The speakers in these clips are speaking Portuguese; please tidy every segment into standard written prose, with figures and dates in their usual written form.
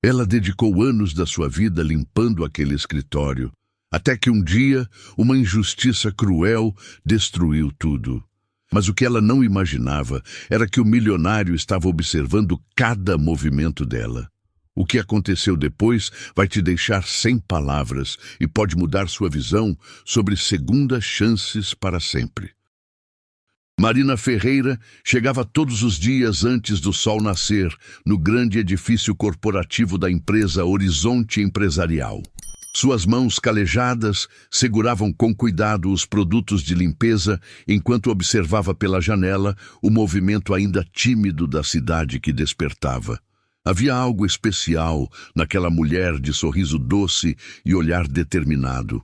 Ela dedicou anos da sua vida limpando aquele escritório, até que um dia uma injustiça cruel destruiu tudo. Mas o que ela não imaginava era que o milionário estava observando cada movimento dela. O que aconteceu depois vai te deixar sem palavras e pode mudar sua visão sobre segundas chances para sempre. Marina Ferreira chegava todos os dias antes do sol nascer no grande edifício corporativo da empresa Horizonte Empresarial. Suas mãos calejadas seguravam com cuidado os produtos de limpeza enquanto observava pela janela o movimento ainda tímido da cidade que despertava. Havia algo especial naquela mulher de sorriso doce e olhar determinado.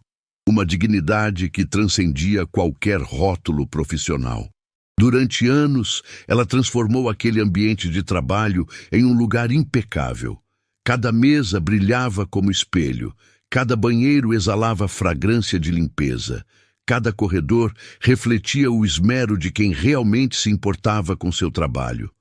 Uma dignidade que transcendia qualquer rótulo profissional. Durante anos, ela transformou aquele ambiente de trabalho em um lugar impecável. Cada mesa brilhava como espelho. Cada banheiro exalava fragrância de limpeza. Cada corredor refletia o esmero de quem realmente se importava com seu trabalho.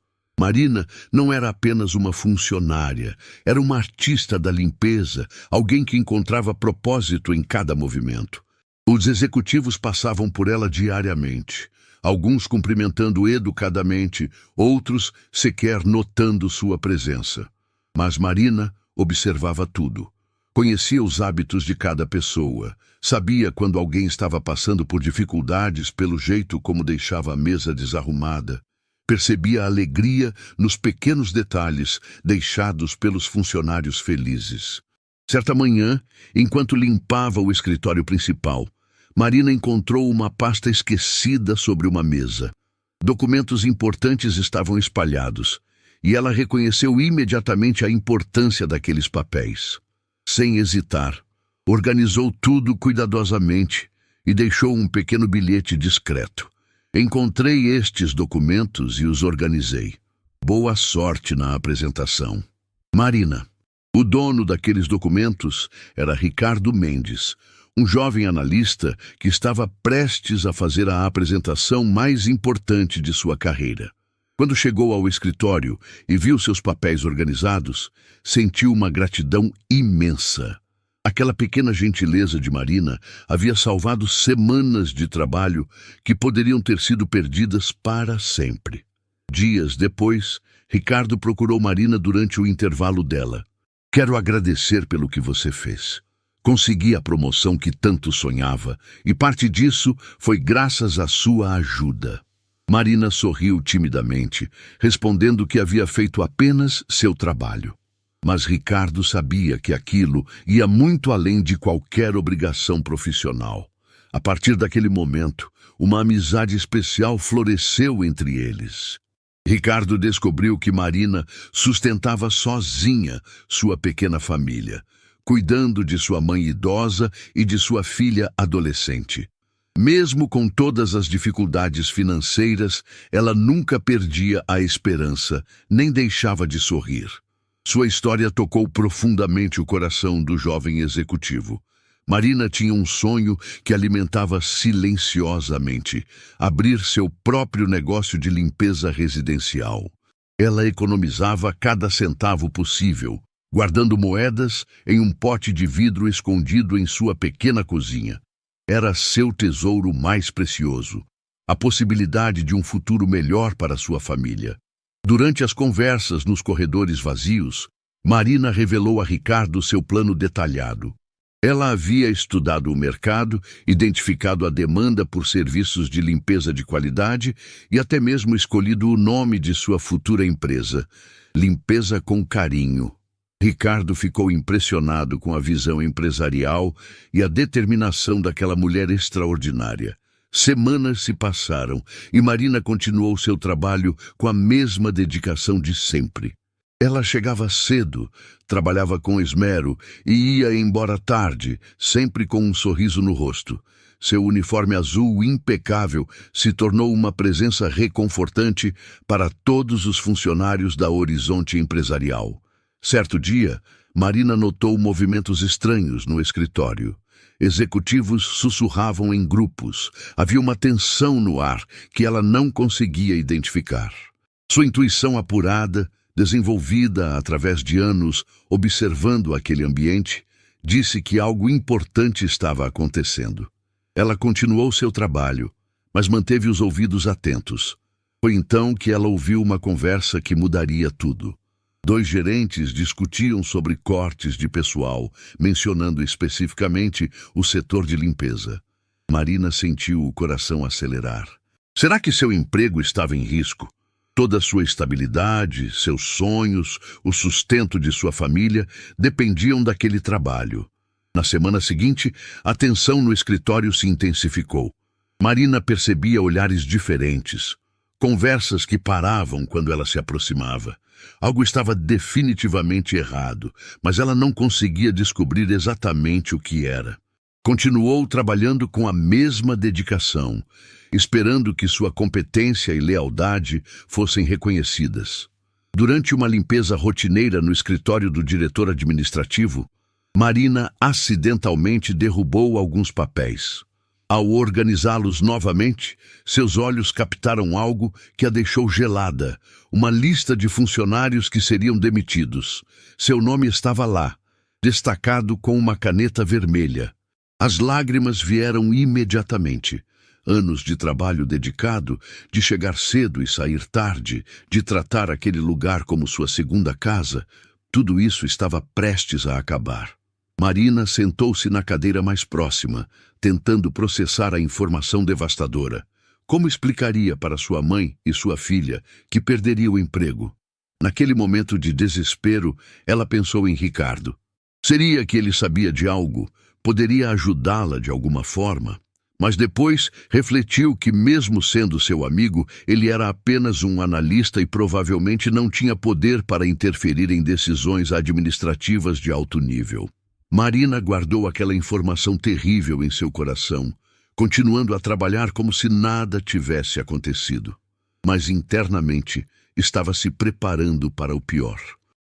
Marina não era apenas uma funcionária, era uma artista da limpeza, alguém que encontrava propósito em cada movimento. Os executivos passavam por ela diariamente, alguns cumprimentando educadamente, outros sequer notando sua presença. Mas Marina observava tudo. Conhecia os hábitos de cada pessoa, sabia quando alguém estava passando por dificuldades pelo jeito como deixava a mesa desarrumada, percebia a alegria nos pequenos detalhes deixados pelos funcionários felizes. Certa manhã, enquanto limpava o escritório principal, Marina encontrou uma pasta esquecida sobre uma mesa. Documentos importantes estavam espalhados, e ela reconheceu imediatamente a importância daqueles papéis. Sem hesitar, organizou tudo cuidadosamente e deixou um pequeno bilhete discreto. Encontrei estes documentos e os organizei. Boa sorte na apresentação. Marina. O dono daqueles documentos era Ricardo Mendes, um jovem analista que estava prestes a fazer a apresentação mais importante de sua carreira. Quando chegou ao escritório e viu seus papéis organizados, sentiu uma gratidão imensa. Aquela pequena gentileza de Marina havia salvado semanas de trabalho que poderiam ter sido perdidas para sempre. Dias depois, Ricardo procurou Marina durante o intervalo dela. Quero agradecer pelo que você fez. Consegui a promoção que tanto sonhava, e parte disso foi graças à sua ajuda. Marina sorriu timidamente, respondendo que havia feito apenas seu trabalho. Mas Ricardo sabia que aquilo ia muito além de qualquer obrigação profissional. A partir daquele momento, uma amizade especial floresceu entre eles. Ricardo descobriu que Marina sustentava sozinha sua pequena família, cuidando de sua mãe idosa e de sua filha adolescente. Mesmo com todas as dificuldades financeiras, ela nunca perdia a esperança, nem deixava de sorrir. Sua história tocou profundamente o coração do jovem executivo. Marina tinha um sonho que alimentava silenciosamente: abrir seu próprio negócio de limpeza residencial. Ela economizava cada centavo possível, guardando moedas em um pote de vidro escondido em sua pequena cozinha. Era seu tesouro mais precioso, a possibilidade de um futuro melhor para sua família. Durante as conversas nos corredores vazios, Marina revelou a Ricardo seu plano detalhado. Ela havia estudado o mercado, identificado a demanda por serviços de limpeza de qualidade e até mesmo escolhido o nome de sua futura empresa, Limpeza com Carinho. Ricardo ficou impressionado com a visão empresarial e a determinação daquela mulher extraordinária. Semanas se passaram e Marina continuou seu trabalho com a mesma dedicação de sempre. Ela chegava cedo, trabalhava com esmero e ia embora tarde, sempre com um sorriso no rosto. Seu uniforme azul impecável se tornou uma presença reconfortante para todos os funcionários da Horizonte Empresarial. Certo dia, Marina notou movimentos estranhos no escritório. Executivos sussurravam em grupos. Havia uma tensão no ar que ela não conseguia identificar. Sua intuição apurada desenvolvida através de anos observando aquele ambiente, disse que algo importante estava acontecendo. Ela continuou seu trabalho, mas manteve os ouvidos atentos. Foi então que ela ouviu uma conversa que mudaria tudo. Dois gerentes discutiam sobre cortes de pessoal, mencionando especificamente o setor de limpeza. Marina sentiu o coração acelerar. Será que seu emprego estava em risco? Toda sua estabilidade, seus sonhos, o sustento de sua família dependiam daquele trabalho. Na semana seguinte, a tensão no escritório se intensificou. Marina percebia olhares diferentes, conversas que paravam quando ela se aproximava. Algo estava definitivamente errado, mas ela não conseguia descobrir exatamente o que era. Continuou trabalhando com a mesma dedicação, esperando que sua competência e lealdade fossem reconhecidas. Durante uma limpeza rotineira no escritório do diretor administrativo, Marina acidentalmente derrubou alguns papéis. Ao organizá-los novamente, seus olhos captaram algo que a deixou gelada, uma lista de funcionários que seriam demitidos. Seu nome estava lá, destacado com uma caneta vermelha. As lágrimas vieram imediatamente. Anos de trabalho dedicado, de chegar cedo e sair tarde, de tratar aquele lugar como sua segunda casa, tudo isso estava prestes a acabar. Marina sentou-se na cadeira mais próxima, tentando processar a informação devastadora. Como explicaria para sua mãe e sua filha que perderia o emprego? Naquele momento de desespero, ela pensou em Ricardo. Seria que ele sabia de algo? Poderia ajudá-la de alguma forma? Mas depois refletiu que, mesmo sendo seu amigo, ele era apenas um analista e provavelmente não tinha poder para interferir em decisões administrativas de alto nível. Marina guardou aquela informação terrível em seu coração, continuando a trabalhar como se nada tivesse acontecido. Mas internamente estava se preparando para o pior.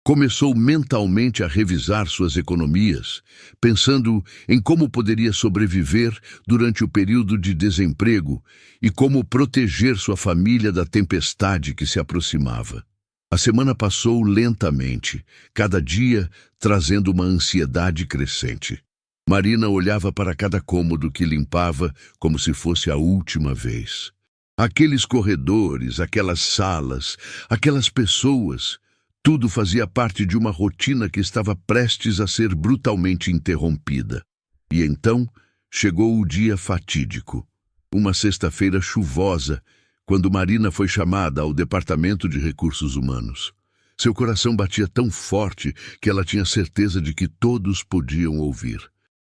Começou mentalmente a revisar suas economias, pensando em como poderia sobreviver durante o período de desemprego e como proteger sua família da tempestade que se aproximava. A semana passou lentamente, cada dia trazendo uma ansiedade crescente. Marina olhava para cada cômodo que limpava como se fosse a última vez. Aqueles corredores, aquelas salas, aquelas pessoas, tudo fazia parte de uma rotina que estava prestes a ser brutalmente interrompida. E então chegou o dia fatídico, uma sexta-feira chuvosa, quando Marina foi chamada ao Departamento de Recursos Humanos. Seu coração batia tão forte que ela tinha certeza de que todos podiam ouvir.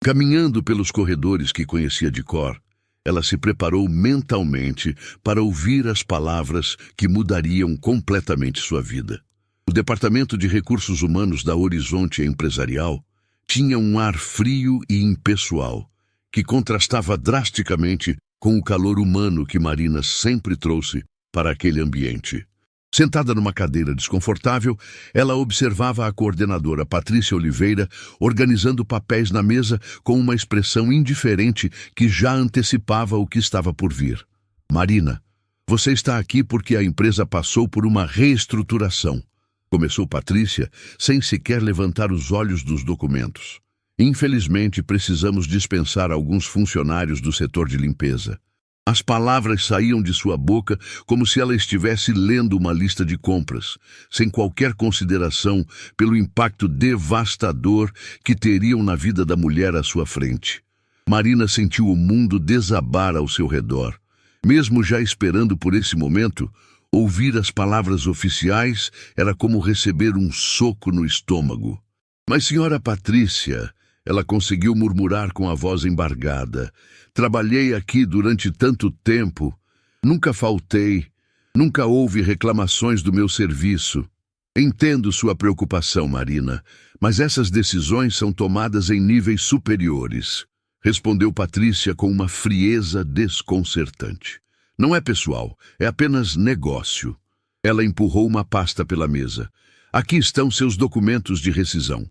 Caminhando pelos corredores que conhecia de cor, ela se preparou mentalmente para ouvir as palavras que mudariam completamente sua vida. O Departamento de Recursos Humanos da Horizonte Empresarial tinha um ar frio e impessoal, que contrastava drasticamente com o calor humano que Marina sempre trouxe para aquele ambiente. Sentada numa cadeira desconfortável, ela observava a coordenadora Patrícia Oliveira organizando papéis na mesa com uma expressão indiferente que já antecipava o que estava por vir. Marina, você está aqui porque a empresa passou por uma reestruturação, começou Patrícia, sem sequer levantar os olhos dos documentos. Infelizmente, precisamos dispensar alguns funcionários do setor de limpeza. As palavras saíam de sua boca como se ela estivesse lendo uma lista de compras, sem qualquer consideração pelo impacto devastador que teriam na vida da mulher à sua frente. Marina sentiu o mundo desabar ao seu redor. Mesmo já esperando por esse momento, ouvir as palavras oficiais era como receber um soco no estômago. Mas, senhora Patrícia, ela conseguiu murmurar com a voz embargada. Trabalhei aqui durante tanto tempo. Nunca faltei. Nunca houve reclamações do meu serviço. Entendo sua preocupação, Marina, mas essas decisões são tomadas em níveis superiores, respondeu Patrícia com uma frieza desconcertante. Não é pessoal, é apenas negócio. Ela empurrou uma pasta pela mesa. Aqui estão seus documentos de rescisão.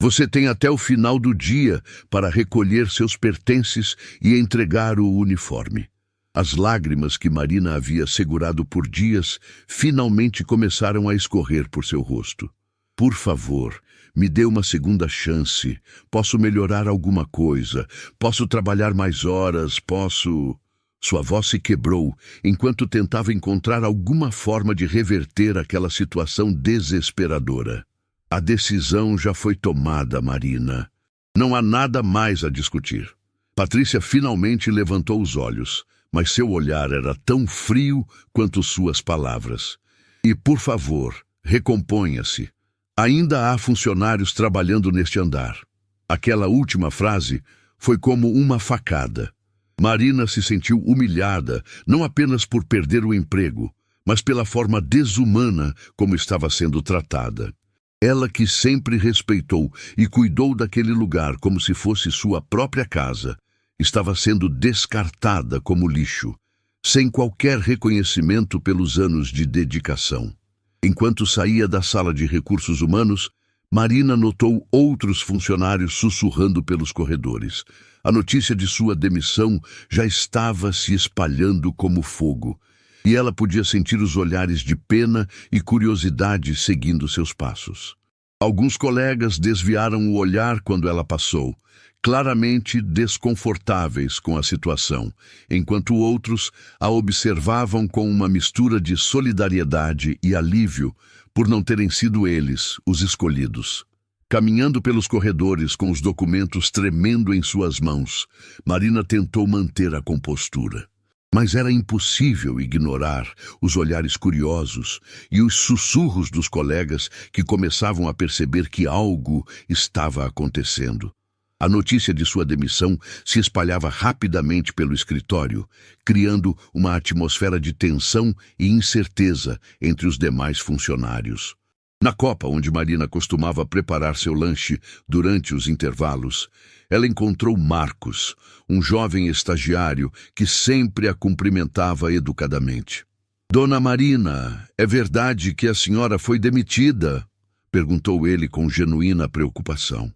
Você tem até o final do dia para recolher seus pertences e entregar o uniforme. As lágrimas que Marina havia segurado por dias finalmente começaram a escorrer por seu rosto. Por favor, me dê uma segunda chance. Posso melhorar alguma coisa. Posso trabalhar mais horas. Posso... Sua voz se quebrou enquanto tentava encontrar alguma forma de reverter aquela situação desesperadora. A decisão já foi tomada, Marina. Não há nada mais a discutir. Patrícia finalmente levantou os olhos, mas seu olhar era tão frio quanto suas palavras. E, por favor, recomponha-se. Ainda há funcionários trabalhando neste andar. Aquela última frase foi como uma facada. Marina se sentiu humilhada, não apenas por perder o emprego, mas pela forma desumana como estava sendo tratada. Ela que sempre respeitou e cuidou daquele lugar como se fosse sua própria casa, estava sendo descartada como lixo, sem qualquer reconhecimento pelos anos de dedicação. Enquanto saía da sala de recursos humanos, Marina notou outros funcionários sussurrando pelos corredores. A notícia de sua demissão já estava se espalhando como fogo, e ela podia sentir os olhares de pena e curiosidade seguindo seus passos. Alguns colegas desviaram o olhar quando ela passou, claramente desconfortáveis com a situação, enquanto outros a observavam com uma mistura de solidariedade e alívio por não terem sido eles os escolhidos. Caminhando pelos corredores com os documentos tremendo em suas mãos, Marina tentou manter a compostura. Mas era impossível ignorar os olhares curiosos e os sussurros dos colegas que começavam a perceber que algo estava acontecendo. A notícia de sua demissão se espalhava rapidamente pelo escritório, criando uma atmosfera de tensão e incerteza entre os demais funcionários. Na copa onde Marina costumava preparar seu lanche durante os intervalos, ela encontrou Marcos, um jovem estagiário que sempre a cumprimentava educadamente. "Dona Marina, é verdade que a senhora foi demitida?" perguntou ele com genuína preocupação.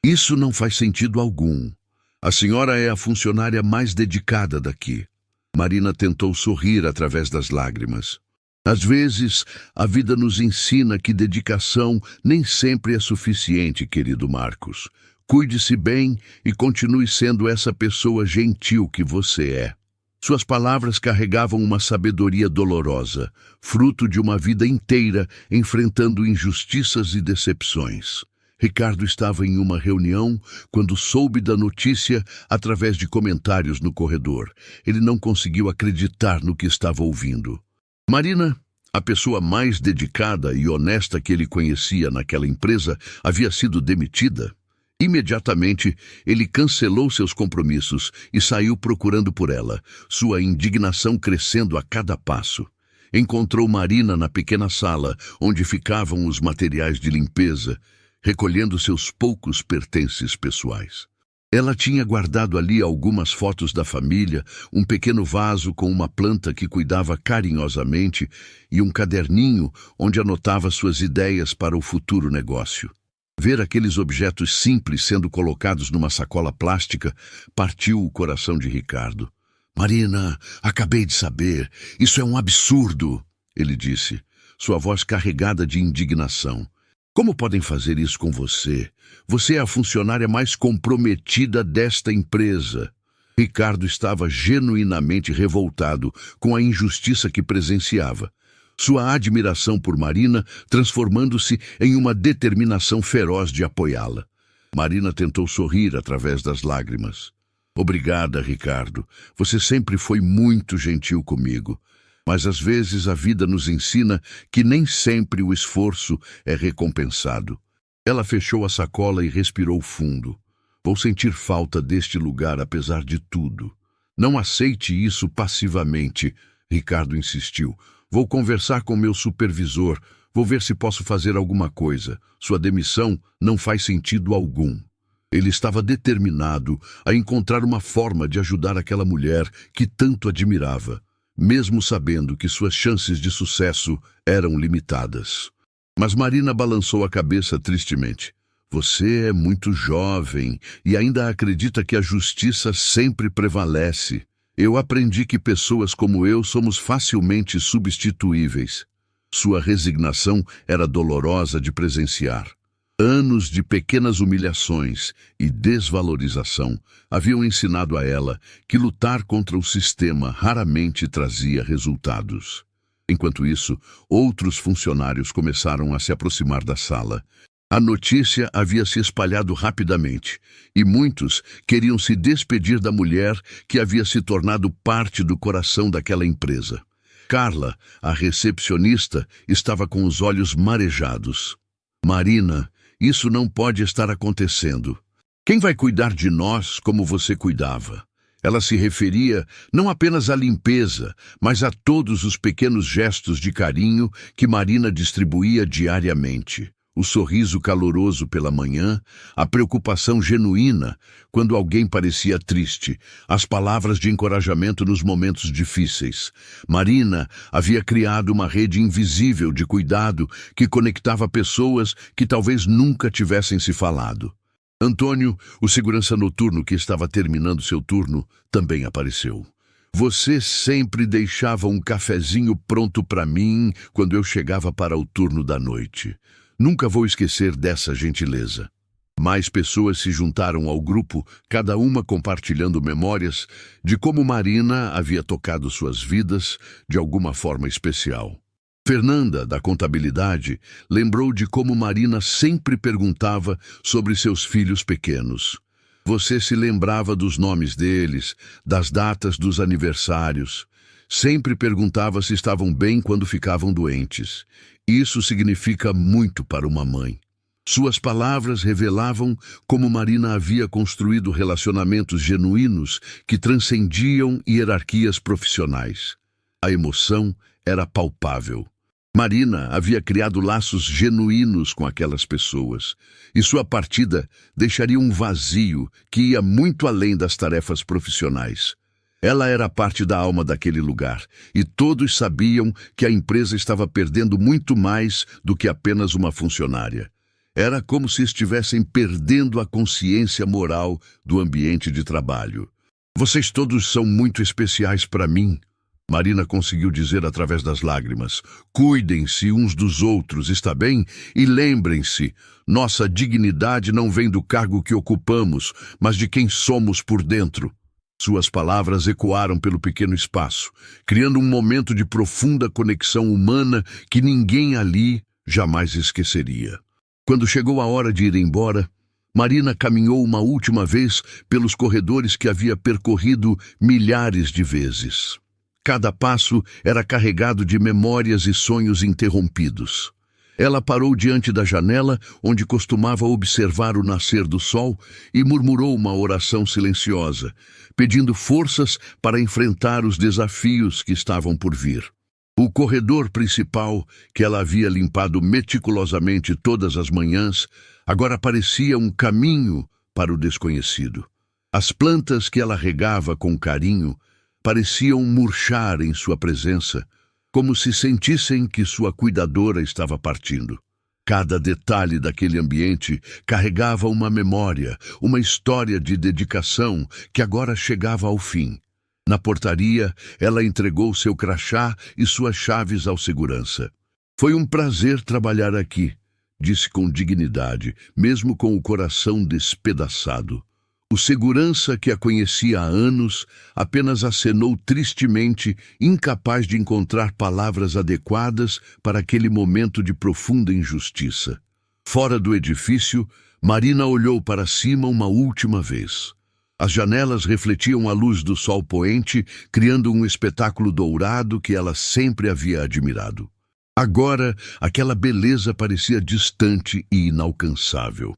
"Isso não faz sentido algum. A senhora é a funcionária mais dedicada daqui." Marina tentou sorrir através das lágrimas. Às vezes, a vida nos ensina que dedicação nem sempre é suficiente, querido Marcos. Cuide-se bem e continue sendo essa pessoa gentil que você é. Suas palavras carregavam uma sabedoria dolorosa, fruto de uma vida inteira enfrentando injustiças e decepções. Ricardo estava em uma reunião quando soube da notícia através de comentários no corredor. Ele não conseguiu acreditar no que estava ouvindo. Marina, a pessoa mais dedicada e honesta que ele conhecia naquela empresa, havia sido demitida. Imediatamente, ele cancelou seus compromissos e saiu procurando por ela, sua indignação crescendo a cada passo. Encontrou Marina na pequena sala onde ficavam os materiais de limpeza, recolhendo seus poucos pertences pessoais. Ela tinha guardado ali algumas fotos da família, um pequeno vaso com uma planta que cuidava carinhosamente e um caderninho onde anotava suas ideias para o futuro negócio. Ver aqueles objetos simples sendo colocados numa sacola plástica partiu o coração de Ricardo. "Marina, acabei de saber. Isso é um absurdo", ele disse, sua voz carregada de indignação. "Como podem fazer isso com você? Você é a funcionária mais comprometida desta empresa." Ricardo estava genuinamente revoltado com a injustiça que presenciava. Sua admiração por Marina transformando-se em uma determinação feroz de apoiá-la. Marina tentou sorrir através das lágrimas. "Obrigada, Ricardo. Você sempre foi muito gentil comigo. Mas às vezes a vida nos ensina que nem sempre o esforço é recompensado." Ela fechou a sacola e respirou fundo. "Vou sentir falta deste lugar apesar de tudo." "Não aceite isso passivamente", Ricardo insistiu. "Vou conversar com meu supervisor. Vou ver se posso fazer alguma coisa. Sua demissão não faz sentido algum." Ele estava determinado a encontrar uma forma de ajudar aquela mulher que tanto admirava, mesmo sabendo que suas chances de sucesso eram limitadas. Mas Marina balançou a cabeça tristemente. "Você é muito jovem e ainda acredita que a justiça sempre prevalece." Eu aprendi que pessoas como eu somos facilmente substituíveis. Sua resignação era dolorosa de presenciar. Anos de pequenas humilhações e desvalorização haviam ensinado a ela que lutar contra o sistema raramente trazia resultados. Enquanto isso, outros funcionários começaram a se aproximar da sala. A notícia havia se espalhado rapidamente, e muitos queriam se despedir da mulher que havia se tornado parte do coração daquela empresa. Carla, a recepcionista, estava com os olhos marejados. Marina, isso não pode estar acontecendo. Quem vai cuidar de nós como você cuidava? Ela se referia não apenas à limpeza, mas a todos os pequenos gestos de carinho que Marina distribuía diariamente. O sorriso caloroso pela manhã, a preocupação genuína quando alguém parecia triste, as palavras de encorajamento nos momentos difíceis. Marina havia criado uma rede invisível de cuidado que conectava pessoas que talvez nunca tivessem se falado. Antônio, o segurança noturno que estava terminando seu turno, também apareceu. Você sempre deixava um cafezinho pronto para mim quando eu chegava para o turno da noite. Nunca vou esquecer dessa gentileza. Mais pessoas se juntaram ao grupo, cada uma compartilhando memórias de como Marina havia tocado suas vidas de alguma forma especial. Fernanda, da contabilidade, lembrou de como Marina sempre perguntava sobre seus filhos pequenos. Você se lembrava dos nomes deles, das datas dos aniversários. Sempre perguntava se estavam bem quando ficavam doentes. Isso significa muito para uma mãe. Suas palavras revelavam como Marina havia construído relacionamentos genuínos que transcendiam hierarquias profissionais. A emoção era palpável. Marina havia criado laços genuínos com aquelas pessoas, e sua partida deixaria um vazio que ia muito além das tarefas profissionais. Ela era parte da alma daquele lugar, e todos sabiam que a empresa estava perdendo muito mais do que apenas uma funcionária. Era como se estivessem perdendo a consciência moral do ambiente de trabalho. Vocês todos são muito especiais para mim, Marina conseguiu dizer através das lágrimas. Cuidem-se uns dos outros, está bem? E lembrem-se, nossa dignidade não vem do cargo que ocupamos, mas de quem somos por dentro. Suas palavras ecoaram pelo pequeno espaço, criando um momento de profunda conexão humana que ninguém ali jamais esqueceria. Quando chegou a hora de ir embora, Marina caminhou uma última vez pelos corredores que havia percorrido milhares de vezes. Cada passo era carregado de memórias e sonhos interrompidos. Ela parou diante da janela, onde costumava observar o nascer do sol, e murmurou uma oração silenciosa, pedindo forças para enfrentar os desafios que estavam por vir. O corredor principal, que ela havia limpado meticulosamente todas as manhãs, agora parecia um caminho para o desconhecido. As plantas que ela regava com carinho pareciam murchar em sua presença, como se sentissem que sua cuidadora estava partindo. Cada detalhe daquele ambiente carregava uma memória, uma história de dedicação que agora chegava ao fim. Na portaria, ela entregou seu crachá e suas chaves ao segurança. Foi um prazer trabalhar aqui, disse com dignidade, mesmo com o coração despedaçado. O segurança, que a conhecia há anos, apenas acenou tristemente, incapaz de encontrar palavras adequadas para aquele momento de profunda injustiça. Fora do edifício, Marina olhou para cima uma última vez. As janelas refletiam a luz do sol poente, criando um espetáculo dourado que ela sempre havia admirado. Agora, aquela beleza parecia distante e inalcançável.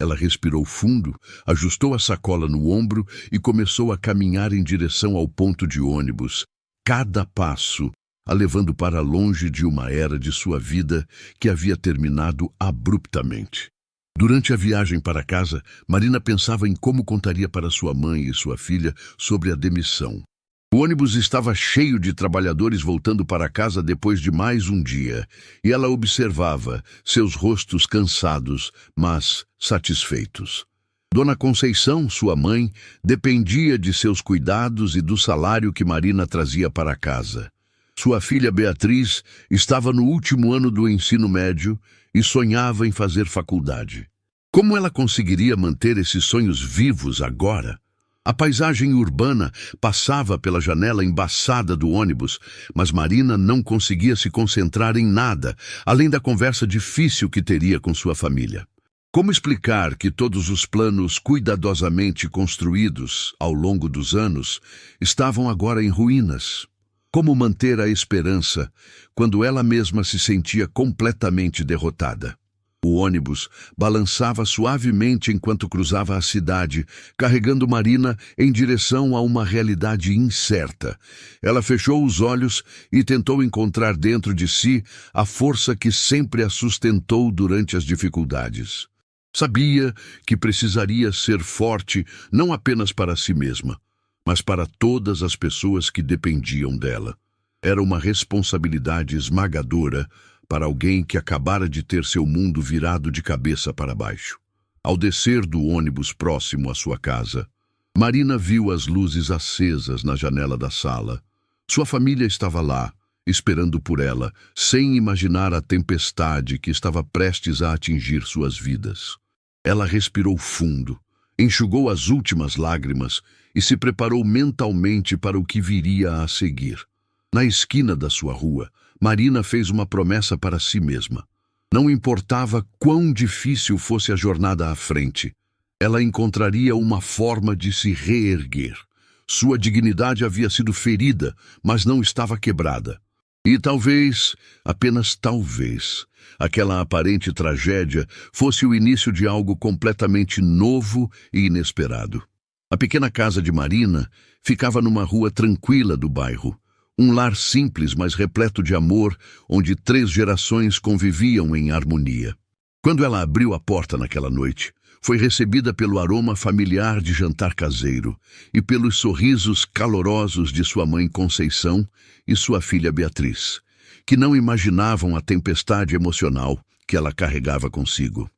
Ela respirou fundo, ajustou a sacola no ombro e começou a caminhar em direção ao ponto de ônibus, cada passo a levando para longe de uma era de sua vida que havia terminado abruptamente. Durante a viagem para casa, Marina pensava em como contaria para sua mãe e sua filha sobre a demissão. O ônibus estava cheio de trabalhadores voltando para casa depois de mais um dia, e ela observava seus rostos cansados, mas satisfeitos. Dona Conceição, sua mãe, dependia de seus cuidados e do salário que Marina trazia para casa. Sua filha Beatriz estava no último ano do ensino médio e sonhava em fazer faculdade. Como ela conseguiria manter esses sonhos vivos agora? A paisagem urbana passava pela janela embaçada do ônibus, mas Marina não conseguia se concentrar em nada, além da conversa difícil que teria com sua família. Como explicar que todos os planos cuidadosamente construídos ao longo dos anos estavam agora em ruínas? Como manter a esperança quando ela mesma se sentia completamente derrotada? O ônibus balançava suavemente enquanto cruzava a cidade, carregando Marina em direção a uma realidade incerta. Ela fechou os olhos e tentou encontrar dentro de si a força que sempre a sustentou durante as dificuldades. Sabia que precisaria ser forte não apenas para si mesma, mas para todas as pessoas que dependiam dela. Era uma responsabilidade esmagadora para alguém que acabara de ter seu mundo virado de cabeça para baixo. Ao descer do ônibus próximo à sua casa, Marina viu as luzes acesas na janela da sala. Sua família estava lá, esperando por ela, sem imaginar a tempestade que estava prestes a atingir suas vidas. Ela respirou fundo, enxugou as últimas lágrimas e se preparou mentalmente para o que viria a seguir. Na esquina da sua rua, Marina fez uma promessa para si mesma. Não importava quão difícil fosse a jornada à frente, ela encontraria uma forma de se reerguer. Sua dignidade havia sido ferida, mas não estava quebrada. E talvez, apenas talvez, aquela aparente tragédia fosse o início de algo completamente novo e inesperado. A pequena casa de Marina ficava numa rua tranquila do bairro. Um lar simples, mas repleto de amor, onde 3 gerações conviviam em harmonia. Quando ela abriu a porta naquela noite, foi recebida pelo aroma familiar de jantar caseiro e pelos sorrisos calorosos de sua mãe Conceição e sua filha Beatriz, que não imaginavam a tempestade emocional que ela carregava consigo.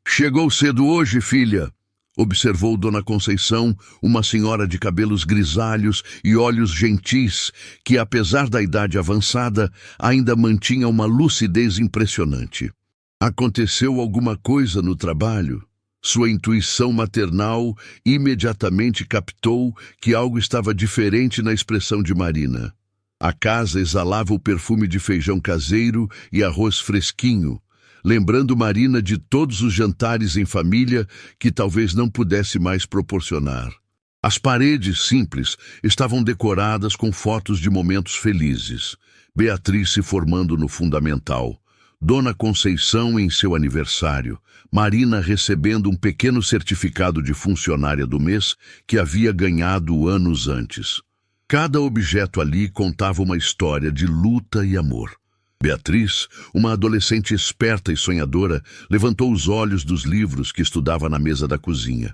"Chegou cedo hoje, filha", observou Dona Conceição, uma senhora de cabelos grisalhos e olhos gentis, que, apesar da idade avançada, ainda mantinha uma lucidez impressionante. Aconteceu alguma coisa no trabalho? Sua intuição maternal imediatamente captou que algo estava diferente na expressão de Marina. A casa exalava o perfume de feijão caseiro e arroz fresquinho, lembrando Marina de todos os jantares em família que talvez não pudesse mais proporcionar. As paredes simples estavam decoradas com fotos de momentos felizes. Beatriz se formando no fundamental, Dona Conceição em seu aniversário, Marina recebendo um pequeno certificado de funcionária do mês que havia ganhado anos antes. Cada objeto ali contava uma história de luta e amor. Beatriz, uma adolescente esperta e sonhadora, levantou os olhos dos livros que estudava na mesa da cozinha.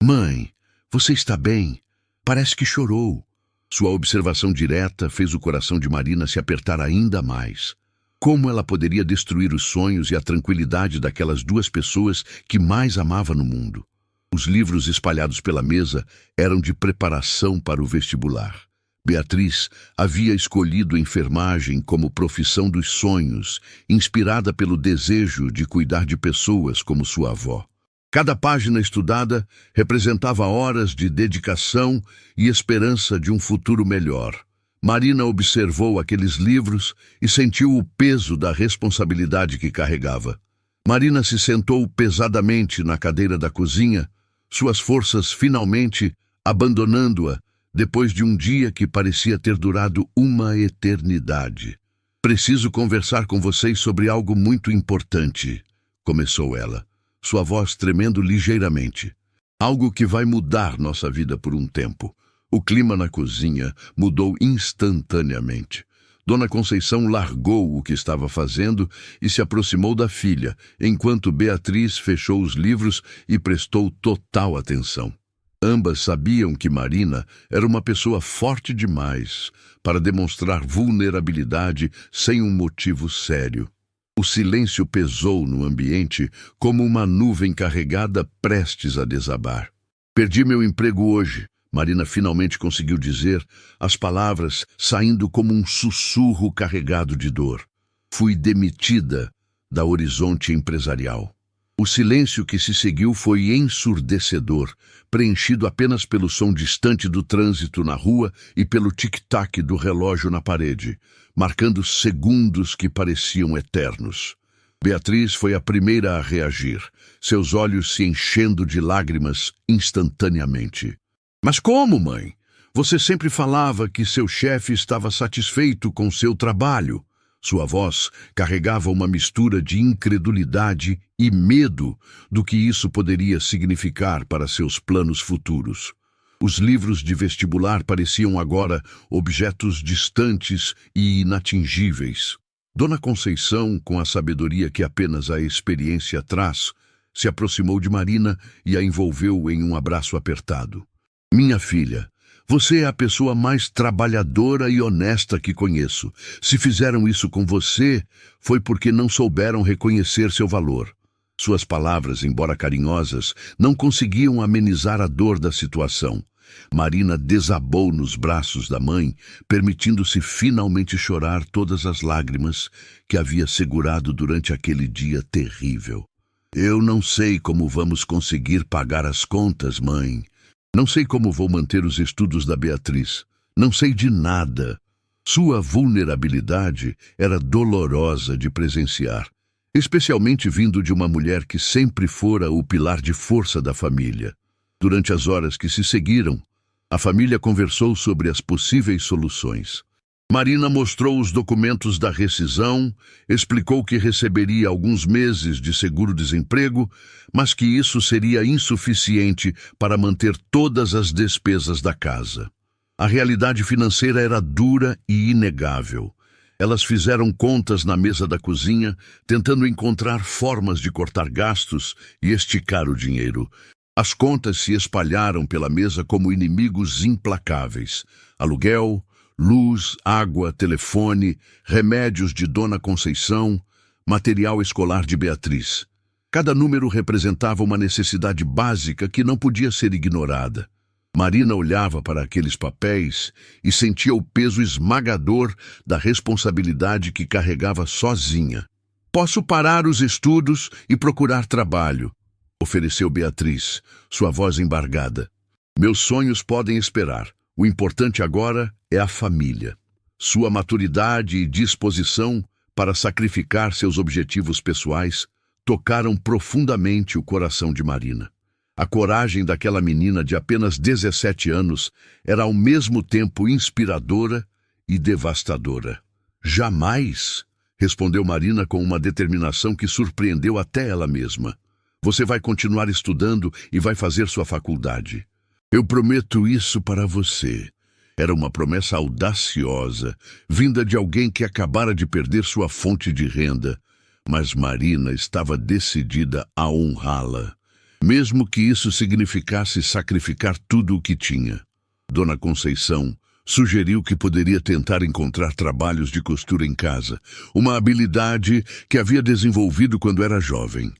"Mãe, você está bem? Parece que chorou." Sua observação direta fez o coração de Marina se apertar ainda mais. Como ela poderia destruir os sonhos e a tranquilidade daquelas 2 pessoas que mais amava no mundo? Os livros espalhados pela mesa eram de preparação para o vestibular. Beatriz havia escolhido enfermagem como profissão dos sonhos, inspirada pelo desejo de cuidar de pessoas como sua avó. Cada página estudada representava horas de dedicação e esperança de um futuro melhor. Marina observou aqueles livros e sentiu o peso da responsabilidade que carregava. Marina se sentou pesadamente na cadeira da cozinha, suas forças finalmente abandonando-a, depois de um dia que parecia ter durado uma eternidade. "Preciso conversar com vocês sobre algo muito importante", começou ela, sua voz tremendo ligeiramente. "Algo que vai mudar nossa vida por um tempo." O clima na cozinha mudou instantaneamente. Dona Conceição largou o que estava fazendo e se aproximou da filha, enquanto Beatriz fechou os livros e prestou total atenção. Ambas sabiam que Marina era uma pessoa forte demais para demonstrar vulnerabilidade sem um motivo sério. O silêncio pesou no ambiente como uma nuvem carregada prestes a desabar. Perdi meu emprego hoje, Marina finalmente conseguiu dizer, as palavras saindo como um sussurro carregado de dor. Fui demitida da Horizonte Empresarial. O silêncio que se seguiu foi ensurdecedor, preenchido apenas pelo som distante do trânsito na rua e pelo tic-tac do relógio na parede, marcando segundos que pareciam eternos. Beatriz foi a primeira a reagir, seus olhos se enchendo de lágrimas instantaneamente. Mas como, mãe? Você sempre falava que seu chefe estava satisfeito com seu trabalho. Sua voz carregava uma mistura de incredulidade e medo do que isso poderia significar para seus planos futuros. Os livros de vestibular pareciam agora objetos distantes e inatingíveis. Dona Conceição, com a sabedoria que apenas a experiência traz, se aproximou de Marina e a envolveu em um abraço apertado. Minha filha, você é a pessoa mais trabalhadora e honesta que conheço. Se fizeram isso com você, foi porque não souberam reconhecer seu valor. Suas palavras, embora carinhosas, não conseguiam amenizar a dor da situação. Marina desabou nos braços da mãe, permitindo-se finalmente chorar todas as lágrimas que havia segurado durante aquele dia terrível. Eu não sei como vamos conseguir pagar as contas, mãe. Não sei como vou manter os estudos da Beatriz. Não sei de nada. Sua vulnerabilidade era dolorosa de presenciar, especialmente vindo de uma mulher que sempre fora o pilar de força da família. Durante as horas que se seguiram, a família conversou sobre as possíveis soluções. Marina mostrou os documentos da rescisão, explicou que receberia alguns meses de seguro-desemprego, mas que isso seria insuficiente para manter todas as despesas da casa. A realidade financeira era dura e inegável. Elas fizeram contas na mesa da cozinha, tentando encontrar formas de cortar gastos e esticar o dinheiro. As contas se espalharam pela mesa como inimigos implacáveis. Aluguel, luz, água, telefone, remédios de Dona Conceição, material escolar de Beatriz. Cada número representava uma necessidade básica que não podia ser ignorada. Marina olhava para aqueles papéis e sentia o peso esmagador da responsabilidade que carregava sozinha. Posso parar os estudos e procurar trabalho, ofereceu Beatriz, sua voz embargada. Meus sonhos podem esperar. O importante agora é a família. Sua maturidade e disposição para sacrificar seus objetivos pessoais tocaram profundamente o coração de Marina. A coragem daquela menina de apenas 17 anos era ao mesmo tempo inspiradora e devastadora. Jamais, respondeu Marina com uma determinação que surpreendeu até ela mesma. Você vai continuar estudando e vai fazer sua faculdade. Eu prometo isso para você. Era uma promessa audaciosa, vinda de alguém que acabara de perder sua fonte de renda. Mas Marina estava decidida a honrá-la, mesmo que isso significasse sacrificar tudo o que tinha. Dona Conceição sugeriu que poderia tentar encontrar trabalhos de costura em casa, uma habilidade que havia desenvolvido quando era jovem.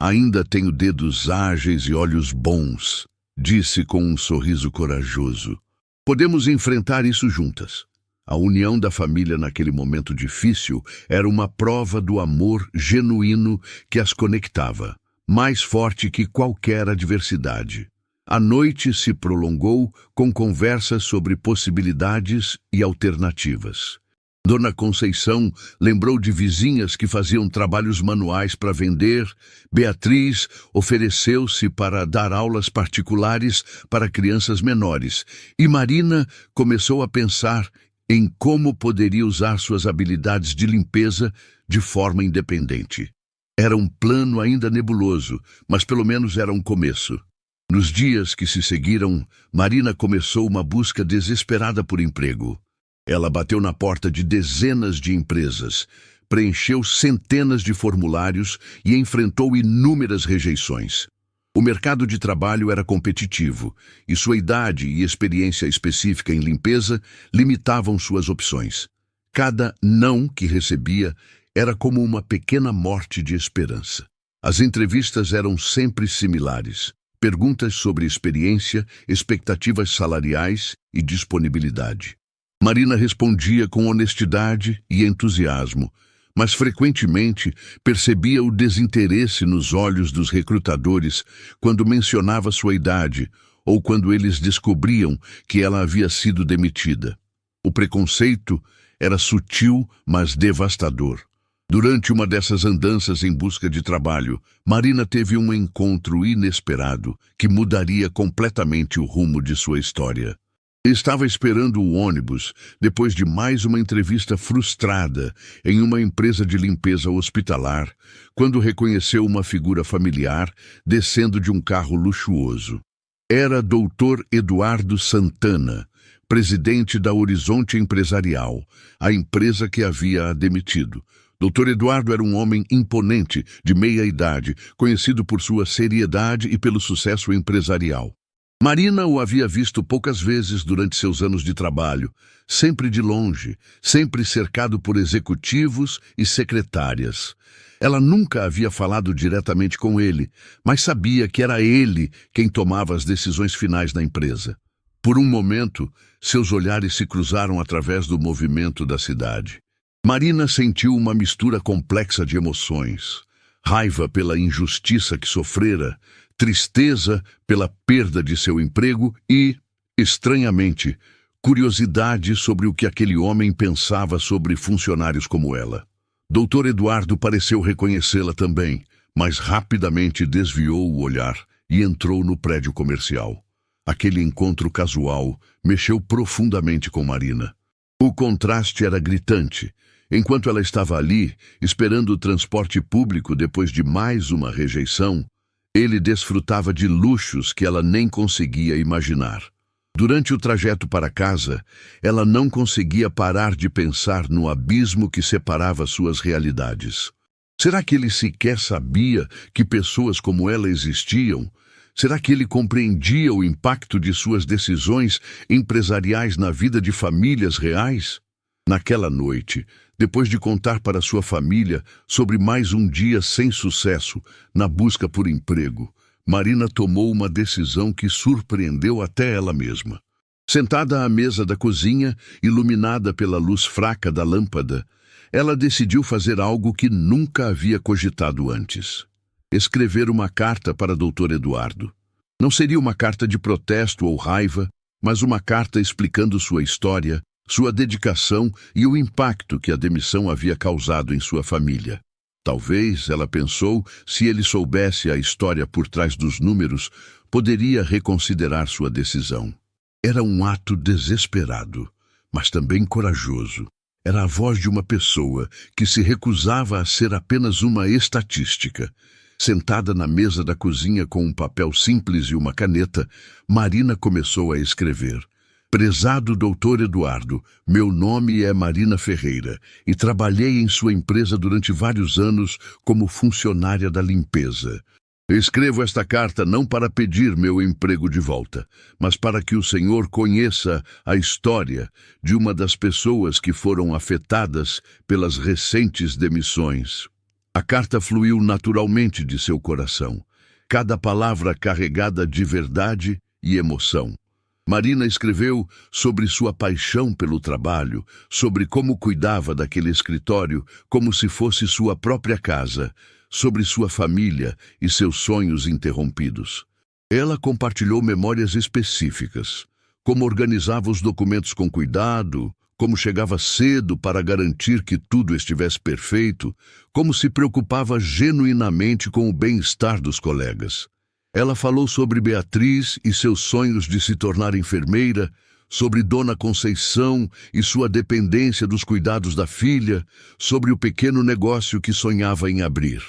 Ainda tenho dedos ágeis e olhos bons, disse com um sorriso corajoso. Podemos enfrentar isso juntas. A união da família naquele momento difícil era uma prova do amor genuíno que as conectava, mais forte que qualquer adversidade. A noite se prolongou com conversas sobre possibilidades e alternativas. Dona Conceição lembrou de vizinhas que faziam trabalhos manuais para vender. Beatriz ofereceu-se para dar aulas particulares para crianças menores. E Marina começou a pensar em como poderia usar suas habilidades de limpeza de forma independente. Era um plano ainda nebuloso, mas pelo menos era um começo. Nos dias que se seguiram, Marina começou uma busca desesperada por emprego. Ela bateu na porta de dezenas de empresas, preencheu centenas de formulários e enfrentou inúmeras rejeições. O mercado de trabalho era competitivo, e sua idade e experiência específica em limpeza limitavam suas opções. Cada não que recebia Era como uma pequena morte de esperança. As entrevistas eram sempre similares. Perguntas sobre experiência, expectativas salariais e disponibilidade. Marina respondia com honestidade e entusiasmo, mas frequentemente percebia o desinteresse nos olhos dos recrutadores quando mencionava sua idade ou quando eles descobriam que ela havia sido demitida. O preconceito era sutil, mas devastador. Durante uma dessas andanças em busca de trabalho, Marina teve um encontro inesperado que mudaria completamente o rumo de sua história. Estava esperando o ônibus depois de mais uma entrevista frustrada em uma empresa de limpeza hospitalar, quando reconheceu uma figura familiar descendo de um carro luxuoso. Era Dr. Eduardo Santana, presidente da Horizonte Empresarial, a empresa que havia demitido. Dr. Eduardo era um homem imponente, de meia idade, conhecido por sua seriedade e pelo sucesso empresarial. Marina o havia visto poucas vezes durante seus anos de trabalho, sempre de longe, sempre cercado por executivos e secretárias. Ela nunca havia falado diretamente com ele, mas sabia que era ele quem tomava as decisões finais na empresa. Por um momento, seus olhares se cruzaram através do movimento da cidade. Marina sentiu uma mistura complexa de emoções: raiva pela injustiça que sofrera, tristeza pela perda de seu emprego e, estranhamente, curiosidade sobre o que aquele homem pensava sobre funcionários como ela. Dr. Eduardo pareceu reconhecê-la também, mas rapidamente desviou o olhar e entrou no prédio comercial. Aquele encontro casual mexeu profundamente com Marina. O contraste era gritante. Enquanto ela estava ali, esperando o transporte público depois de mais uma rejeição, ele desfrutava de luxos que ela nem conseguia imaginar. Durante o trajeto para casa, ela não conseguia parar de pensar no abismo que separava suas realidades. Será que ele sequer sabia que pessoas como ela existiam? Será que ele compreendia o impacto de suas decisões empresariais na vida de famílias reais? Naquela noite, depois de contar para sua família sobre mais um dia sem sucesso na busca por emprego, Marina tomou uma decisão que surpreendeu até ela mesma. Sentada à mesa da cozinha, iluminada pela luz fraca da lâmpada, ela decidiu fazer algo que nunca havia cogitado antes: escrever uma carta para Dr. Eduardo. Não seria uma carta de protesto ou raiva, mas uma carta explicando sua história, sua dedicação e o impacto que a demissão havia causado em sua família. Talvez, ela pensou, se ele soubesse a história por trás dos números, poderia reconsiderar sua decisão. Era um ato desesperado, mas também corajoso. Era a voz de uma pessoa que se recusava a ser apenas uma estatística. Sentada na mesa da cozinha com um papel simples e uma caneta, Marina começou a escrever. Prezado Dr. Eduardo, meu nome é Marina Ferreira e trabalhei em sua empresa durante vários anos como funcionária da limpeza. Escrevo esta carta não para pedir meu emprego de volta, mas para que o senhor conheça a história de uma das pessoas que foram afetadas pelas recentes demissões. A carta fluiu naturalmente de seu coração, cada palavra carregada de verdade e emoção. Marina escreveu sobre sua paixão pelo trabalho, sobre como cuidava daquele escritório como se fosse sua própria casa, sobre sua família e seus sonhos interrompidos. Ela compartilhou memórias específicas, como organizava os documentos com cuidado, como chegava cedo para garantir que tudo estivesse perfeito, como se preocupava genuinamente com o bem-estar dos colegas. Ela falou sobre Beatriz e seus sonhos de se tornar enfermeira, sobre Dona Conceição e sua dependência dos cuidados da filha, sobre o pequeno negócio que sonhava em abrir.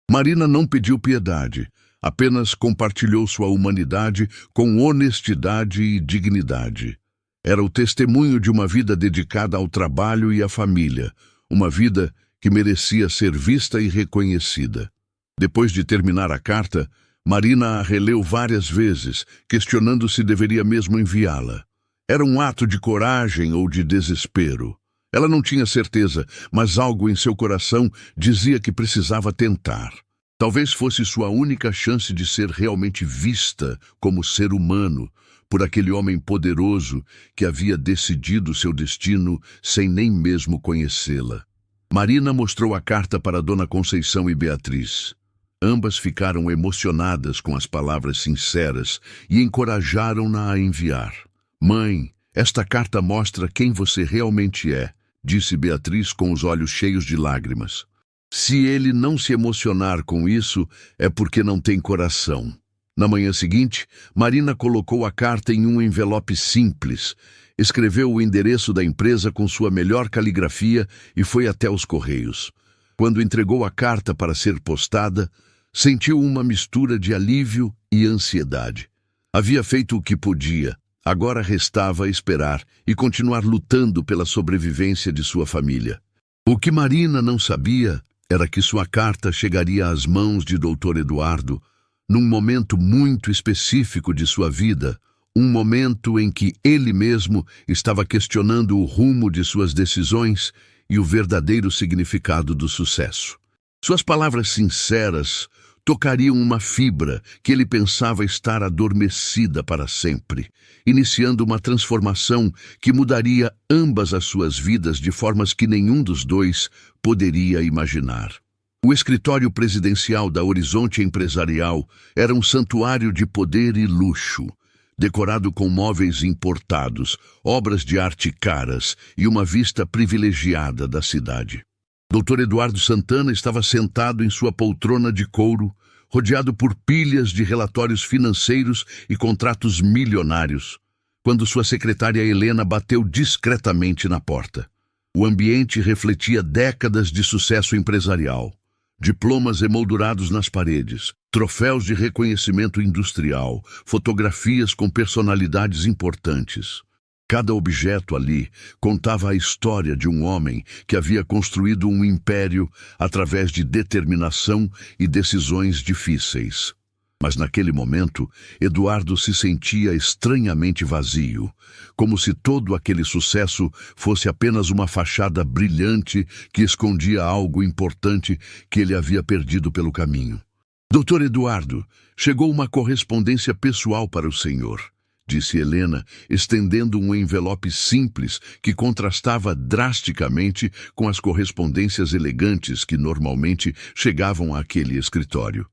Marina não pediu piedade, apenas compartilhou sua humanidade com honestidade e dignidade. Era o testemunho de uma vida dedicada ao trabalho e à família, uma vida que merecia ser vista e reconhecida. Depois de terminar a carta, Marina a releu várias vezes, questionando se deveria mesmo enviá-la. Era um ato de coragem ou de desespero. Ela não tinha certeza, mas algo em seu coração dizia que precisava tentar. Talvez fosse sua única chance de ser realmente vista como ser humano por aquele homem poderoso que havia decidido seu destino sem nem mesmo conhecê-la. Marina mostrou a carta para Dona Conceição e Beatriz. Ambas ficaram emocionadas com as palavras sinceras e encorajaram-na a enviar. Mãe, esta carta mostra quem você realmente é, disse Beatriz com os olhos cheios de lágrimas. Se ele não se emocionar com isso, é porque não tem coração. Na manhã seguinte, Marina colocou a carta em um envelope simples, escreveu o endereço da empresa com sua melhor caligrafia e foi até os correios. Quando entregou a carta para ser postada, sentiu uma mistura de alívio e ansiedade. Havia feito o que podia, agora restava esperar e continuar lutando pela sobrevivência de sua família. O que Marina não sabia era que sua carta chegaria às mãos de Dr. Eduardo num momento muito específico de sua vida, um momento em que ele mesmo estava questionando o rumo de suas decisões e o verdadeiro significado do sucesso. Suas palavras sinceras tocariam uma fibra que ele pensava estar adormecida para sempre, iniciando uma transformação que mudaria ambas as suas vidas de formas que nenhum dos dois poderia imaginar. O escritório presidencial da Horizonte Empresarial era um santuário de poder e luxo, decorado com móveis importados, obras de arte caras e uma vista privilegiada da cidade. Dr. Eduardo Santana estava sentado em sua poltrona de couro, rodeado por pilhas de relatórios financeiros e contratos milionários, quando sua secretária Helena bateu discretamente na porta. O ambiente refletia décadas de sucesso empresarial. Diplomas emoldurados nas paredes, troféus de reconhecimento industrial, fotografias com personalidades importantes. Cada objeto ali contava a história de um homem que havia construído um império através de determinação e decisões difíceis. Mas naquele momento, Eduardo se sentia estranhamente vazio, como se todo aquele sucesso fosse apenas uma fachada brilhante que escondia algo importante que ele havia perdido pelo caminho. Dr. Eduardo, chegou uma correspondência pessoal para o senhor, disse Helena, estendendo um envelope simples que contrastava drasticamente com as correspondências elegantes que normalmente chegavam àquele escritório.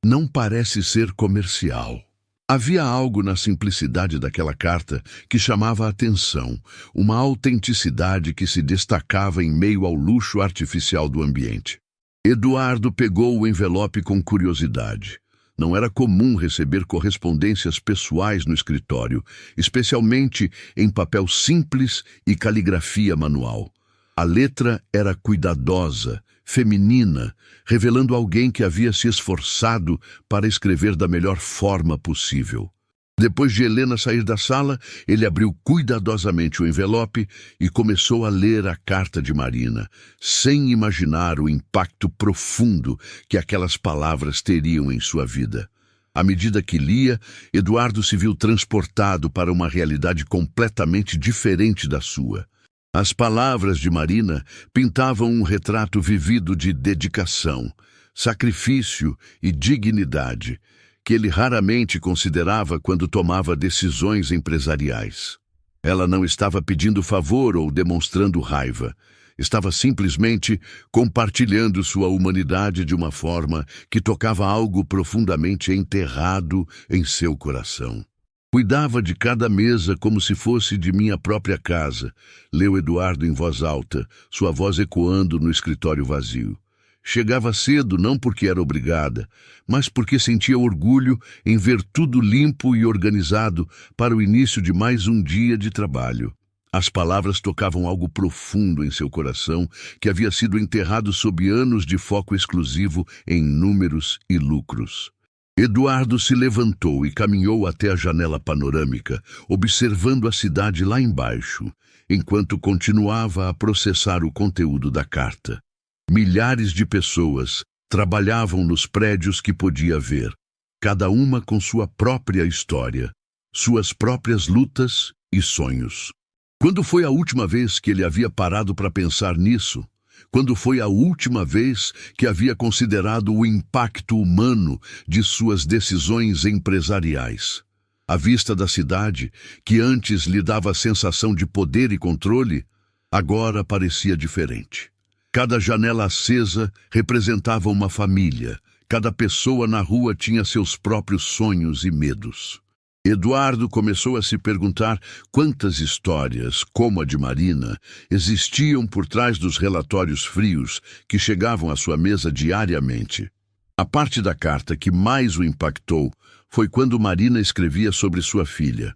Não parece ser comercial. Havia algo na simplicidade daquela carta que chamava a atenção, uma autenticidade que se destacava em meio ao luxo artificial do ambiente. Eduardo pegou o envelope com curiosidade. Não era comum receber correspondências pessoais no escritório, especialmente em papel simples e caligrafia manual. A letra era cuidadosa, feminina, revelando alguém que havia se esforçado para escrever da melhor forma possível. Depois de Helena sair da sala, ele abriu cuidadosamente o envelope e começou a ler a carta de Marina, sem imaginar o impacto profundo que aquelas palavras teriam em sua vida. À medida que lia, Eduardo se viu transportado para uma realidade completamente diferente da sua. As palavras de Marina pintavam um retrato vivido de dedicação, sacrifício e dignidade, que ele raramente considerava quando tomava decisões empresariais. Ela não estava pedindo favor ou demonstrando raiva. Estava simplesmente compartilhando sua humanidade de uma forma que tocava algo profundamente enterrado em seu coração. Cuidava de cada mesa como se fosse de minha própria casa, leu Eduardo em voz alta, sua voz ecoando no escritório vazio. Chegava cedo não porque era obrigada, mas porque sentia orgulho em ver tudo limpo e organizado para o início de mais um dia de trabalho. As palavras tocavam algo profundo em seu coração que havia sido enterrado sob anos de foco exclusivo em números e lucros. Eduardo se levantou e caminhou até a janela panorâmica, observando a cidade lá embaixo, enquanto continuava a processar o conteúdo da carta. Milhares de pessoas trabalhavam nos prédios que podia ver, cada uma com sua própria história, suas próprias lutas e sonhos. Quando foi a última vez que ele havia parado para pensar nisso? Quando foi a última vez que havia considerado o impacto humano de suas decisões empresariais? A vista da cidade, que antes lhe dava a sensação de poder e controle, agora parecia diferente. Cada janela acesa representava uma família. Cada pessoa na rua tinha seus próprios sonhos e medos. Eduardo começou a se perguntar quantas histórias, como a de Marina, existiam por trás dos relatórios frios que chegavam à sua mesa diariamente. A parte da carta que mais o impactou foi quando Marina escrevia sobre sua filha.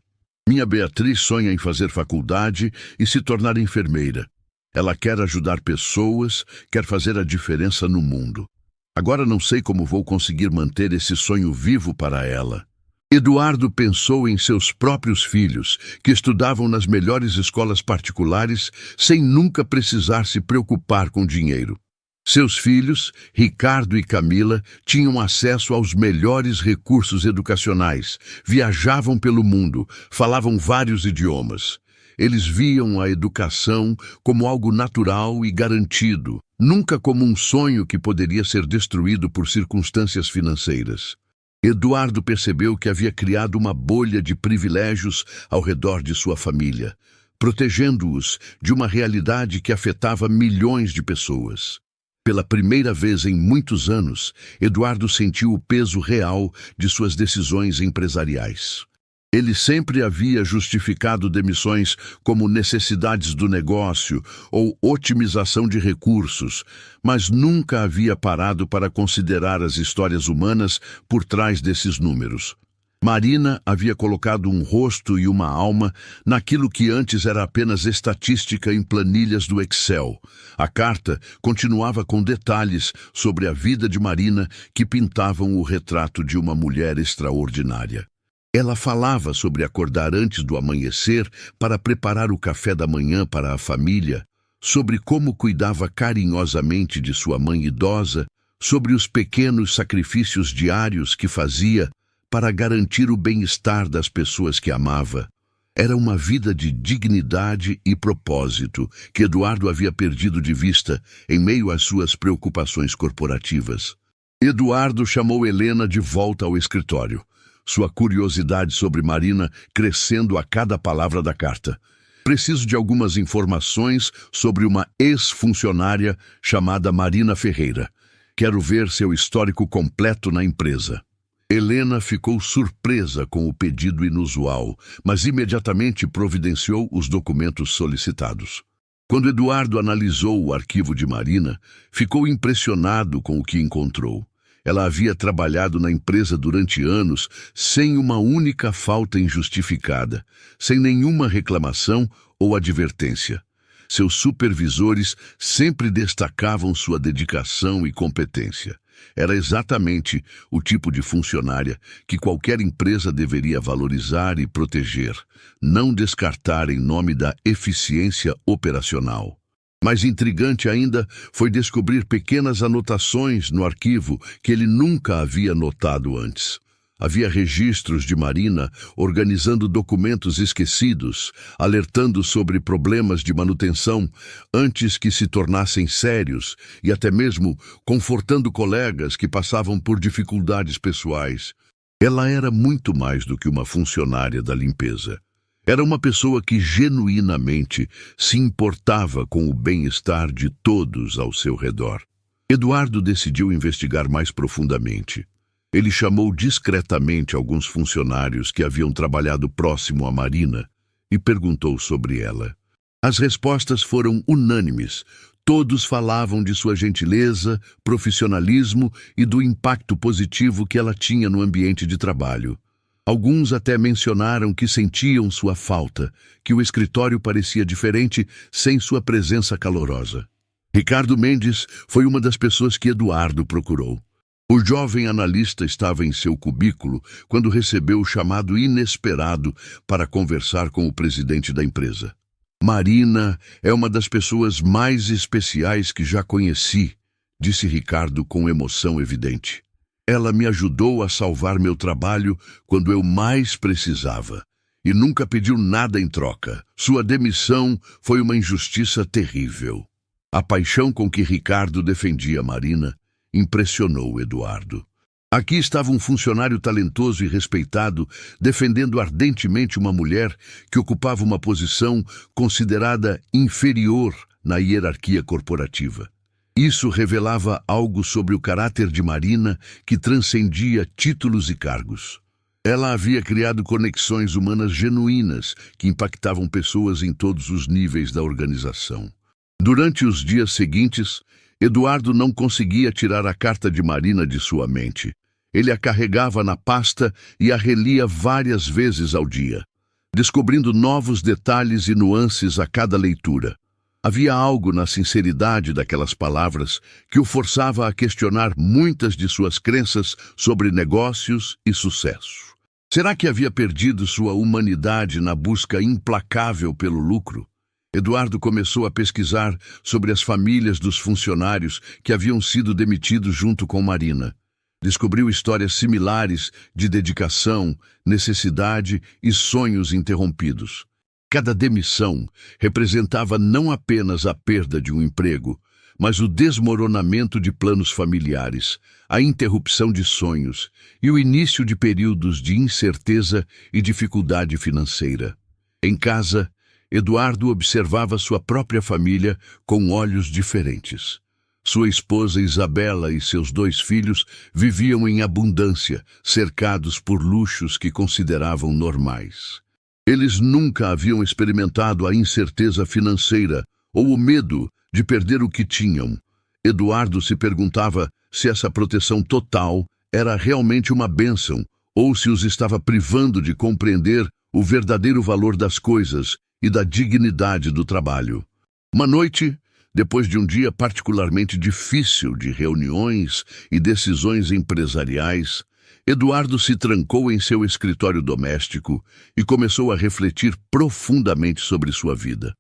Minha Beatriz sonha em fazer faculdade e se tornar enfermeira. Ela quer ajudar pessoas, quer fazer a diferença no mundo. Agora não sei como vou conseguir manter esse sonho vivo para ela. Eduardo pensou em seus próprios filhos, que estudavam nas melhores escolas particulares sem nunca precisar se preocupar com dinheiro. Seus filhos, Ricardo e Camila, tinham acesso aos melhores recursos educacionais, viajavam pelo mundo, falavam vários idiomas. Eles viam a educação como algo natural e garantido, nunca como um sonho que poderia ser destruído por circunstâncias financeiras. Eduardo percebeu que havia criado uma bolha de privilégios ao redor de sua família, protegendo-os de uma realidade que afetava milhões de pessoas. Pela primeira vez em muitos anos, Eduardo sentiu o peso real de suas decisões empresariais. Ele sempre havia justificado demissões como necessidades do negócio ou otimização de recursos, mas nunca havia parado para considerar as histórias humanas por trás desses números. Marina havia colocado um rosto e uma alma naquilo que antes era apenas estatística em planilhas do Excel. A carta continuava com detalhes sobre a vida de Marina que pintavam o retrato de uma mulher extraordinária. Ela falava sobre acordar antes do amanhecer para preparar o café da manhã para a família, sobre como cuidava carinhosamente de sua mãe idosa, sobre os pequenos sacrifícios diários que fazia para garantir o bem-estar das pessoas que amava. Era uma vida de dignidade e propósito que Eduardo havia perdido de vista em meio às suas preocupações corporativas. Eduardo chamou Helena de volta ao escritório, sua curiosidade sobre Marina crescendo a cada palavra da carta. Preciso de algumas informações sobre uma ex-funcionária chamada Marina Ferreira. Quero ver seu histórico completo na empresa. Helena ficou surpresa com o pedido inusual, mas imediatamente providenciou os documentos solicitados. Quando Eduardo analisou o arquivo de Marina, ficou impressionado com o que encontrou. Ela havia trabalhado na empresa durante anos sem uma única falta injustificada, sem nenhuma reclamação ou advertência. Seus supervisores sempre destacavam sua dedicação e competência. Era exatamente o tipo de funcionária que qualquer empresa deveria valorizar e proteger, não descartar em nome da eficiência operacional. Mais intrigante ainda foi descobrir pequenas anotações no arquivo que ele nunca havia notado antes. Havia registros de Marina organizando documentos esquecidos, alertando sobre problemas de manutenção antes que se tornassem sérios e até mesmo confortando colegas que passavam por dificuldades pessoais. Ela era muito mais do que uma funcionária da limpeza. Era uma pessoa que genuinamente se importava com o bem-estar de todos ao seu redor. Eduardo decidiu investigar mais profundamente. Ele chamou discretamente alguns funcionários que haviam trabalhado próximo a Marina e perguntou sobre ela. As respostas foram unânimes. Todos falavam de sua gentileza, profissionalismo e do impacto positivo que ela tinha no ambiente de trabalho. Alguns até mencionaram que sentiam sua falta, que o escritório parecia diferente sem sua presença calorosa. Ricardo Mendes foi uma das pessoas que Eduardo procurou. O jovem analista estava em seu cubículo quando recebeu o chamado inesperado para conversar com o presidente da empresa. Marina é uma das pessoas mais especiais que já conheci, disse Ricardo com emoção evidente. Ela me ajudou a salvar meu trabalho quando eu mais precisava e nunca pediu nada em troca. Sua demissão foi uma injustiça terrível. A paixão com que Ricardo defendia Marina impressionou Eduardo. Aqui estava um funcionário talentoso e respeitado defendendo ardentemente uma mulher que ocupava uma posição considerada inferior na hierarquia corporativa. Isso revelava algo sobre o caráter de Marina que transcendia títulos e cargos. Ela havia criado conexões humanas genuínas que impactavam pessoas em todos os níveis da organização. Durante os dias seguintes, Eduardo não conseguia tirar a carta de Marina de sua mente. Ele a carregava na pasta e a relia várias vezes ao dia, descobrindo novos detalhes e nuances a cada leitura. Havia algo na sinceridade daquelas palavras que o forçava a questionar muitas de suas crenças sobre negócios e sucesso. Será que havia perdido sua humanidade na busca implacável pelo lucro? Eduardo começou a pesquisar sobre as famílias dos funcionários que haviam sido demitidos junto com Marina. Descobriu histórias similares de dedicação, necessidade e sonhos interrompidos. Cada demissão representava não apenas a perda de um emprego, mas o desmoronamento de planos familiares, a interrupção de sonhos e o início de períodos de incerteza e dificuldade financeira. Em casa, Eduardo observava sua própria família com olhos diferentes. Sua esposa Isabela e seus 2 filhos viviam em abundância, cercados por luxos que consideravam normais. Eles nunca haviam experimentado a incerteza financeira ou o medo de perder o que tinham. Eduardo se perguntava se essa proteção total era realmente uma bênção ou se os estava privando de compreender o verdadeiro valor das coisas e da dignidade do trabalho. Uma noite, depois de um dia particularmente difícil de reuniões e decisões empresariais, Eduardo se trancou em seu escritório doméstico e começou a refletir profundamente sobre sua vida.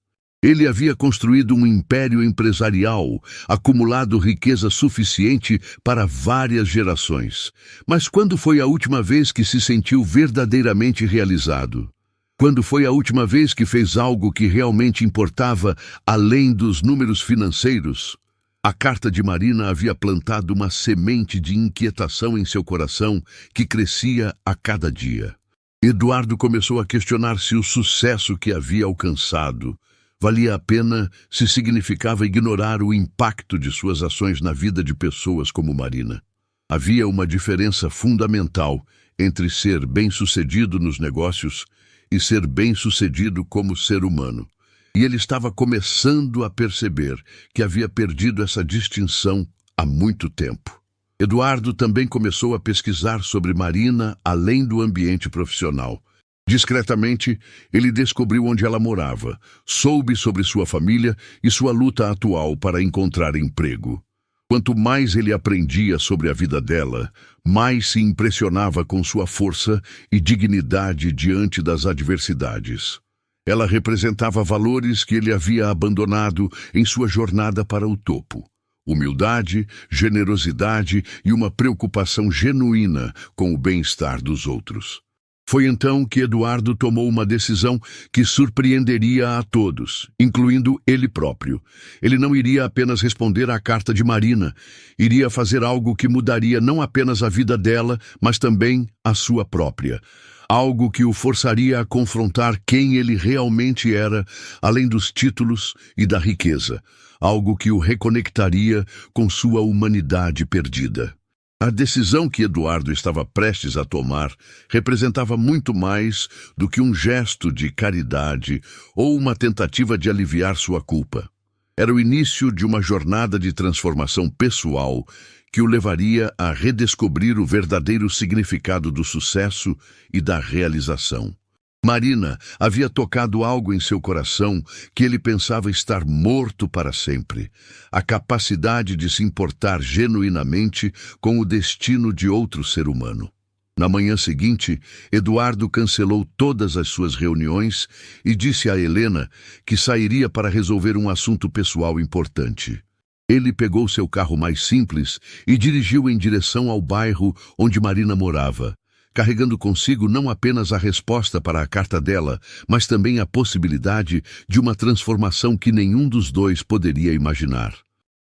Ele havia construído um império empresarial, acumulado riqueza suficiente para várias gerações. Mas quando foi a última vez que se sentiu verdadeiramente realizado? Quando foi a última vez que fez algo que realmente importava além dos números financeiros? A carta de Marina havia plantado uma semente de inquietação em seu coração que crescia a cada dia. Eduardo começou a questionar se o sucesso que havia alcançado valia a pena, se significava ignorar o impacto de suas ações na vida de pessoas como Marina. Havia uma diferença fundamental entre ser bem-sucedido nos negócios e ser bem-sucedido como ser humano. E ele estava começando a perceber que havia perdido essa distinção há muito tempo. Eduardo também começou a pesquisar sobre Marina além do ambiente profissional. Discretamente, ele descobriu onde ela morava, soube sobre sua família e sua luta atual para encontrar emprego. Quanto mais ele aprendia sobre a vida dela, mais se impressionava com sua força e dignidade diante das adversidades. Ela representava valores que ele havia abandonado em sua jornada para o topo. Humildade, generosidade e uma preocupação genuína com o bem-estar dos outros. Foi então que Eduardo tomou uma decisão que surpreenderia a todos, incluindo ele próprio. Ele não iria apenas responder à carta de Marina, iria fazer algo que mudaria não apenas a vida dela, mas também a sua própria. Algo que o forçaria a confrontar quem ele realmente era, além dos títulos e da riqueza. Algo que o reconectaria com sua humanidade perdida. A decisão que Eduardo estava prestes a tomar representava muito mais do que um gesto de caridade ou uma tentativa de aliviar sua culpa. Era o início de uma jornada de transformação pessoal que o levaria a redescobrir o verdadeiro significado do sucesso e da realização. Marina havia tocado algo em seu coração que ele pensava estar morto para sempre. A capacidade de se importar genuinamente com o destino de outro ser humano. Na manhã seguinte, Eduardo cancelou todas as suas reuniões e disse a Helena que sairia para resolver um assunto pessoal importante. Ele pegou seu carro mais simples e dirigiu em direção ao bairro onde Marina morava. carregando consigo não apenas a resposta para a carta dela, mas também a possibilidade de uma transformação que nenhum dos dois poderia imaginar.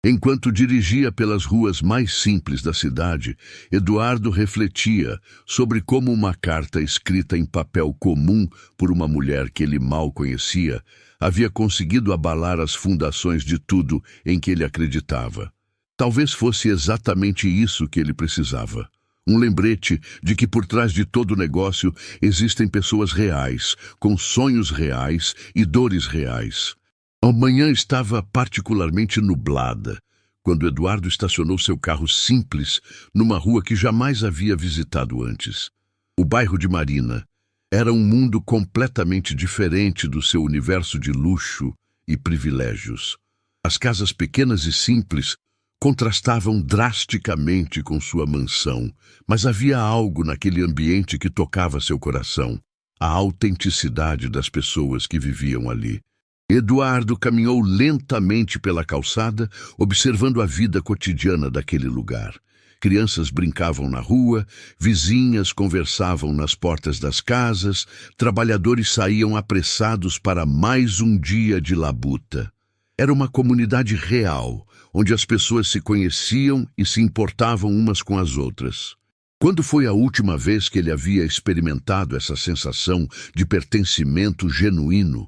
Enquanto dirigia pelas ruas mais simples da cidade, Eduardo refletia sobre como uma carta escrita em papel comum por uma mulher que ele mal conhecia havia conseguido abalar as fundações de tudo em que ele acreditava. Talvez fosse exatamente isso que ele precisava. Um lembrete de que por trás de todo negócio existem pessoas reais, com sonhos reais e dores reais. A manhã estava particularmente nublada, quando Eduardo estacionou seu carro simples numa rua que jamais havia visitado antes. O bairro de Marina era um mundo completamente diferente do seu universo de luxo e privilégios. As casas pequenas e simples contrastavam drasticamente com sua mansão, mas havia algo naquele ambiente que tocava seu coração, a autenticidade das pessoas que viviam ali. Eduardo caminhou lentamente pela calçada, observando a vida cotidiana daquele lugar. Crianças brincavam na rua, vizinhas conversavam nas portas das casas, trabalhadores saíam apressados para mais um dia de labuta. Era uma comunidade real, onde as pessoas se conheciam e se importavam umas com as outras. Quando foi a última vez que ele havia experimentado essa sensação de pertencimento genuíno?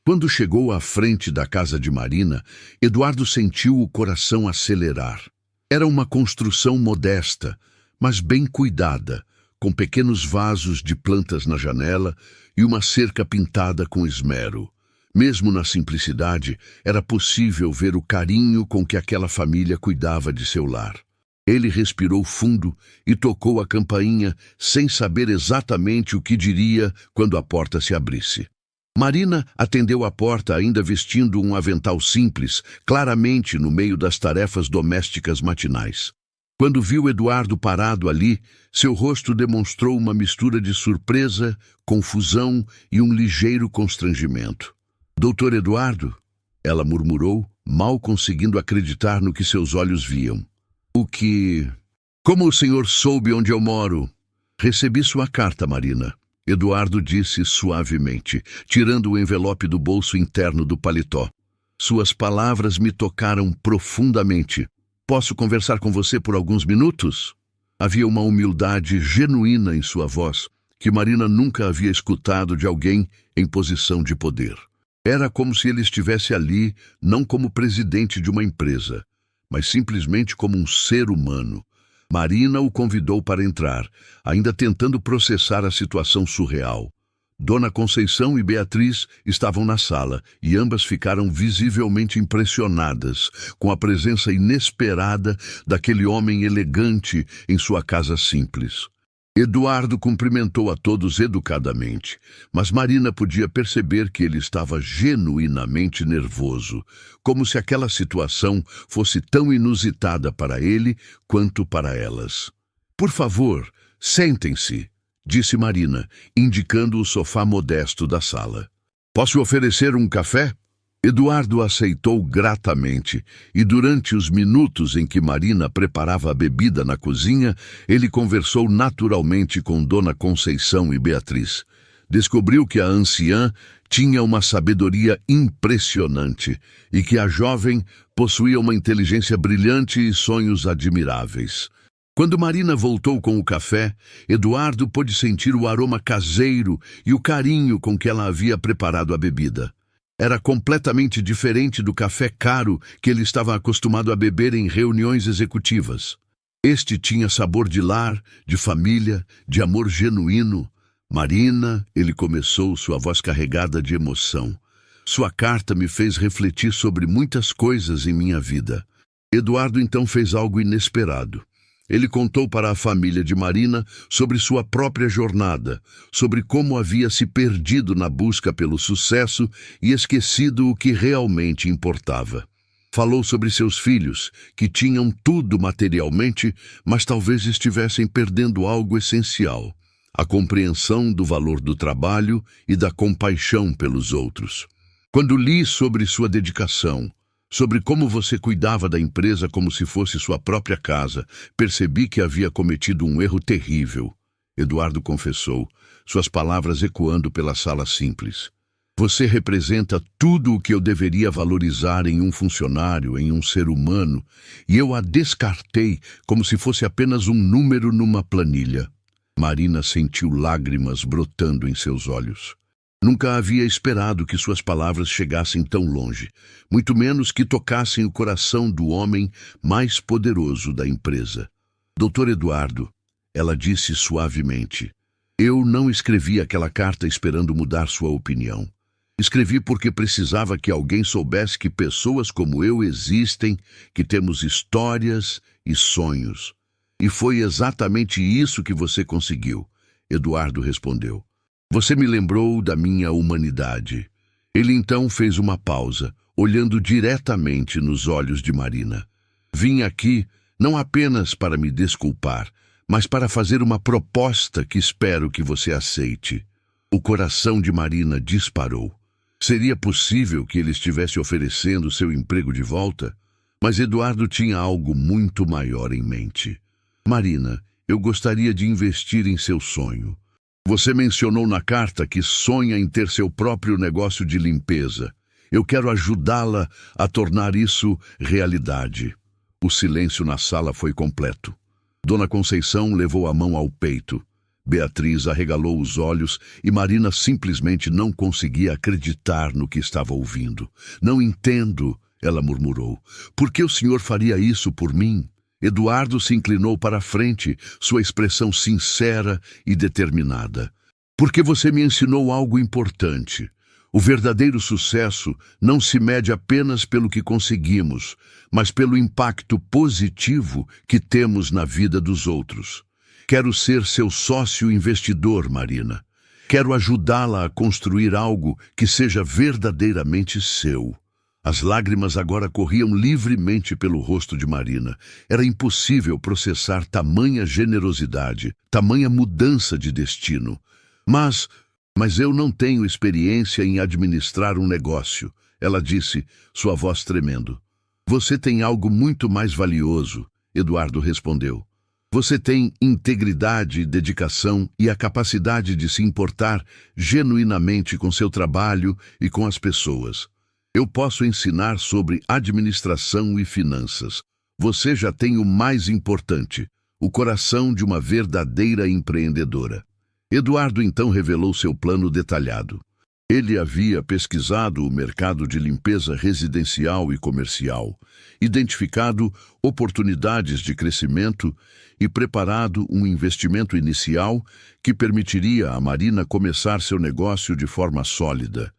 Quando chegou à frente da casa de Marina, Eduardo sentiu o coração acelerar. Era uma construção modesta, mas bem cuidada, com pequenos vasos de plantas na janela e uma cerca pintada com esmero. Mesmo na simplicidade, era possível ver o carinho com que aquela família cuidava de seu lar. Ele respirou fundo e tocou a campainha sem saber exatamente o que diria quando a porta se abrisse. Marina atendeu a porta ainda vestindo um avental simples, claramente no meio das tarefas domésticas matinais. Quando viu Eduardo parado ali, seu rosto demonstrou uma mistura de surpresa, confusão e um ligeiro constrangimento. "Doutor Eduardo?" ela murmurou, mal conseguindo acreditar no que seus olhos viam. Como o senhor soube onde eu moro?" "Recebi sua carta, Marina," Eduardo disse suavemente, tirando o envelope do bolso interno do paletó. "Suas palavras me tocaram profundamente. Posso conversar com você por alguns minutos?" Havia uma humildade genuína em sua voz, que Marina nunca havia escutado de alguém em posição de poder. Era como se ele estivesse ali, não como presidente de uma empresa, mas simplesmente como um ser humano. Marina o convidou para entrar, ainda tentando processar a situação surreal. Dona Conceição e Beatriz estavam na sala e ambas ficaram visivelmente impressionadas com a presença inesperada daquele homem elegante em sua casa simples. Eduardo cumprimentou a todos educadamente, mas Marina podia perceber que ele estava genuinamente nervoso, como se aquela situação fosse tão inusitada para ele quanto para elas. "Por favor, sentem-se", disse Marina, indicando o sofá modesto da sala. "Posso oferecer um café?" Eduardo aceitou gratamente, e durante os minutos em que Marina preparava a bebida na cozinha, ele conversou naturalmente com Dona Conceição e Beatriz. Descobriu que a anciã tinha uma sabedoria impressionante e que a jovem possuía uma inteligência brilhante e sonhos admiráveis. Quando Marina voltou com o café, Eduardo pôde sentir o aroma caseiro e o carinho com que ela havia preparado a bebida. Era completamente diferente do café caro que ele estava acostumado a beber em reuniões executivas. Este tinha sabor de lar, de família, de amor genuíno. "Marina", ele começou, sua voz carregada de emoção. "Sua carta me fez refletir sobre muitas coisas em minha vida." Eduardo então fez algo inesperado. Ele contou para a família de Marina sobre sua própria jornada, sobre como havia se perdido na busca pelo sucesso e esquecido o que realmente importava. Falou sobre seus filhos, que tinham tudo materialmente, mas talvez estivessem perdendo algo essencial: a compreensão do valor do trabalho e da compaixão pelos outros. "Quando li sobre sua dedicação, sobre como você cuidava da empresa como se fosse sua própria casa, percebi que havia cometido um erro terrível." Eduardo confessou, suas palavras ecoando pela sala simples. Você representa tudo o que eu deveria valorizar em um funcionário, em um ser humano, e eu a descartei como se fosse apenas um número numa planilha. Marina sentiu lágrimas brotando em seus olhos. Nunca havia esperado que suas palavras chegassem tão longe, muito menos que tocassem o coração do homem mais poderoso da empresa. Doutor Eduardo, ela disse suavemente, eu não escrevi aquela carta esperando mudar sua opinião. Escrevi porque precisava que alguém soubesse que pessoas como eu existem, que temos histórias e sonhos. E foi exatamente isso que você conseguiu, Eduardo respondeu. Você me lembrou da minha humanidade. Ele então fez uma pausa, olhando diretamente nos olhos de Marina. Vim aqui não apenas para me desculpar, mas para fazer uma proposta que espero que você aceite. O coração de Marina disparou. Seria possível que ele estivesse oferecendo seu emprego de volta? Mas Eduardo tinha algo muito maior em mente. Marina, eu gostaria de investir em seu sonho. Você mencionou na carta que sonha em ter seu próprio negócio de limpeza. Eu quero ajudá-la a tornar isso realidade. O silêncio na sala foi completo. Dona Conceição levou a mão ao peito. Beatriz arregalou os olhos e Marina simplesmente não conseguia acreditar no que estava ouvindo. Não entendo, ela murmurou. Por que o senhor faria isso por mim? Eduardo se inclinou para a frente, sua expressão sincera e determinada. Porque você me ensinou algo importante. O verdadeiro sucesso não se mede apenas pelo que conseguimos, mas pelo impacto positivo que temos na vida dos outros. Quero ser seu sócio investidor, Marina. Quero ajudá-la a construir algo que seja verdadeiramente seu. As lágrimas agora corriam livremente pelo rosto de Marina. Era impossível processar tamanha generosidade, tamanha mudança de destino. Mas eu não tenho experiência em administrar um negócio, ela disse, sua voz tremendo. Você tem algo muito mais valioso, Eduardo respondeu. Você tem integridade, dedicação e a capacidade de se importar genuinamente com seu trabalho e com as pessoas. Eu posso ensinar sobre administração e finanças. Você já tem o mais importante, o coração de uma verdadeira empreendedora. Eduardo então revelou seu plano detalhado. Ele havia pesquisado o mercado de limpeza residencial e comercial, identificado oportunidades de crescimento e preparado um investimento inicial que permitiria a Marina começar seu negócio de forma sólida.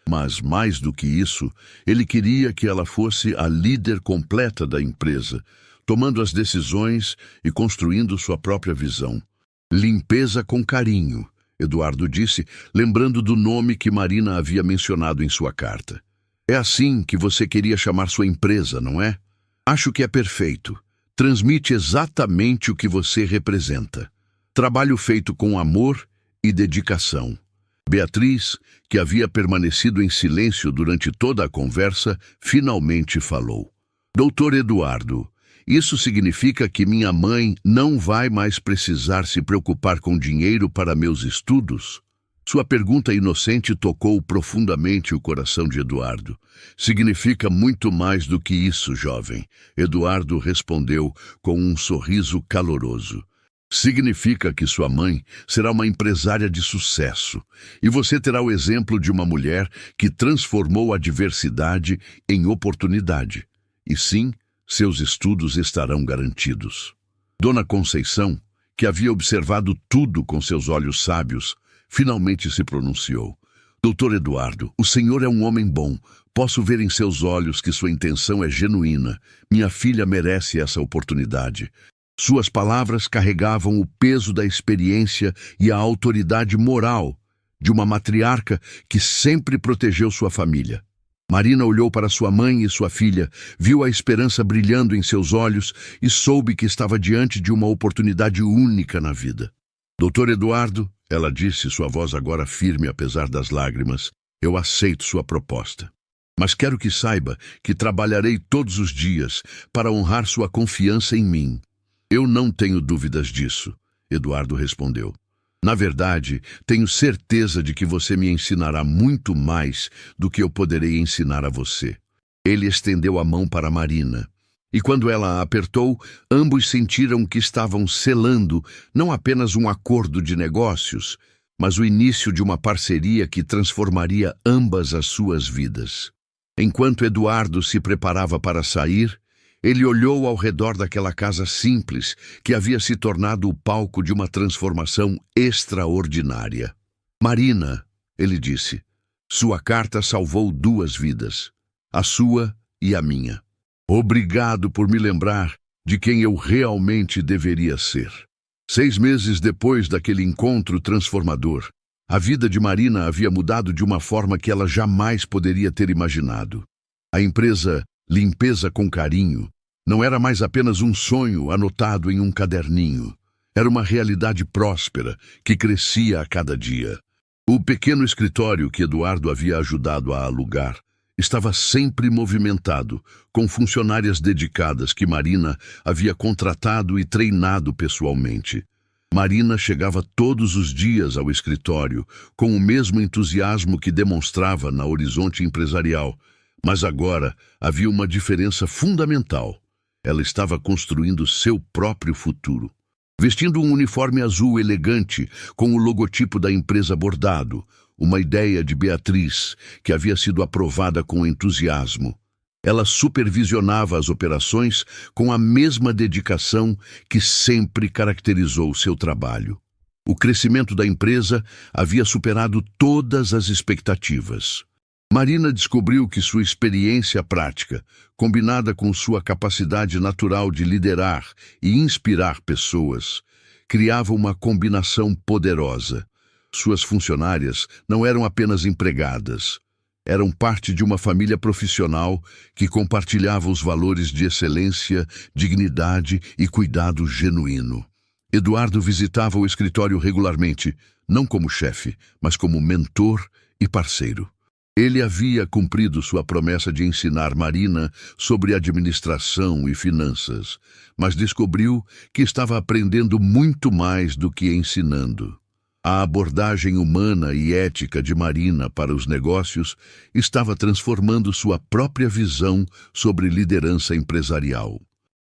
Mas, mais do que isso, ele queria que ela fosse a líder completa da empresa, tomando as decisões e construindo sua própria visão. Limpeza com carinho, Eduardo disse, lembrando do nome que Marina havia mencionado em sua carta. É assim que você queria chamar sua empresa, não é? Acho que é perfeito. Transmite exatamente o que você representa. Trabalho feito com amor e dedicação. Beatriz, que havia permanecido em silêncio durante toda a conversa, finalmente falou. Doutor Eduardo, isso significa que minha mãe não vai mais precisar se preocupar com dinheiro para meus estudos? Sua pergunta inocente tocou profundamente o coração de Eduardo. Significa muito mais do que isso, jovem, Eduardo respondeu com um sorriso caloroso. Significa que sua mãe será uma empresária de sucesso e você terá o exemplo de uma mulher que transformou a adversidade em oportunidade. E sim, seus estudos estarão garantidos. Dona Conceição, que havia observado tudo com seus olhos sábios, finalmente se pronunciou. Doutor Eduardo, o senhor é um homem bom. Posso ver em seus olhos que sua intenção é genuína. Minha filha merece essa oportunidade. Suas palavras carregavam o peso da experiência e a autoridade moral de uma matriarca que sempre protegeu sua família. Marina olhou para sua mãe e sua filha, viu a esperança brilhando em seus olhos e soube que estava diante de uma oportunidade única na vida. Doutor Eduardo, ela disse, sua voz agora firme apesar das lágrimas, eu aceito sua proposta. Mas quero que saiba que trabalharei todos os dias para honrar sua confiança em mim. Eu não tenho dúvidas disso, Eduardo respondeu. Na verdade, tenho certeza de que você me ensinará muito mais do que eu poderei ensinar a você. Ele estendeu a mão para Marina. E quando ela a apertou, ambos sentiram que estavam selando não apenas um acordo de negócios, mas o início de uma parceria que transformaria ambas as suas vidas. Enquanto Eduardo se preparava para sair, ele olhou ao redor daquela casa simples que havia se tornado o palco de uma transformação extraordinária. Marina, ele disse, sua carta salvou 2 vidas, a sua e a minha. Obrigado por me lembrar de quem eu realmente deveria ser. 6 meses depois daquele encontro transformador, a vida de Marina havia mudado de uma forma que ela jamais poderia ter imaginado. A empresa Limpeza com Carinho não era mais apenas um sonho anotado em um caderninho. Era uma realidade próspera que crescia a cada dia. O pequeno escritório que Eduardo havia ajudado a alugar estava sempre movimentado, com funcionárias dedicadas que Marina havia contratado e treinado pessoalmente. Marina chegava todos os dias ao escritório, com o mesmo entusiasmo que demonstrava na Horizonte Empresarial, mas agora havia uma diferença fundamental. Ela estava construindo seu próprio futuro. Vestindo um uniforme azul elegante, com o logotipo da empresa bordado, uma ideia de Beatriz, que havia sido aprovada com entusiasmo. Ela supervisionava as operações com a mesma dedicação que sempre caracterizou seu trabalho. O crescimento da empresa havia superado todas as expectativas. Marina descobriu que sua experiência prática, combinada com sua capacidade natural de liderar e inspirar pessoas, criava uma combinação poderosa. Suas funcionárias não eram apenas empregadas. Eram parte de uma família profissional que compartilhava os valores de excelência, dignidade e cuidado genuíno. Eduardo visitava o escritório regularmente, não como chefe, mas como mentor e parceiro. Ele havia cumprido sua promessa de ensinar Marina sobre administração e finanças, mas descobriu que estava aprendendo muito mais do que ensinando. A abordagem humana e ética de Marina para os negócios estava transformando sua própria visão sobre liderança empresarial.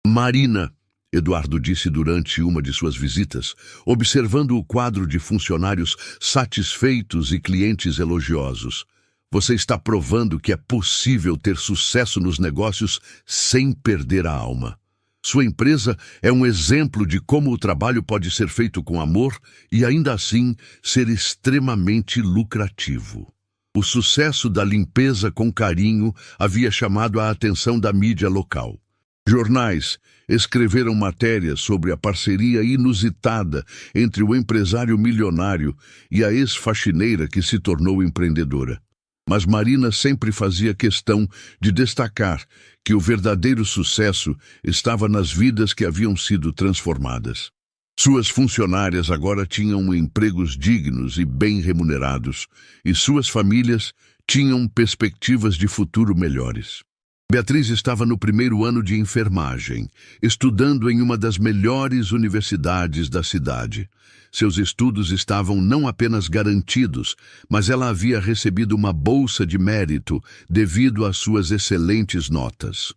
Marina, Eduardo disse durante uma de suas visitas, observando o quadro de funcionários satisfeitos e clientes elogiosos. Você está provando que é possível ter sucesso nos negócios sem perder a alma. Sua empresa é um exemplo de como o trabalho pode ser feito com amor e ainda assim ser extremamente lucrativo. O sucesso da Limpeza com Carinho havia chamado a atenção da mídia local. Jornais escreveram matérias sobre a parceria inusitada entre o empresário milionário e a ex-faxineira que se tornou empreendedora. Mas Marina sempre fazia questão de destacar que o verdadeiro sucesso estava nas vidas que haviam sido transformadas. Suas funcionárias agora tinham empregos dignos e bem remunerados, e suas famílias tinham perspectivas de futuro melhores. Beatriz estava no 1º ano de enfermagem, estudando em uma das melhores universidades da cidade. Seus estudos estavam não apenas garantidos, mas ela havia recebido uma bolsa de mérito devido às suas excelentes notas.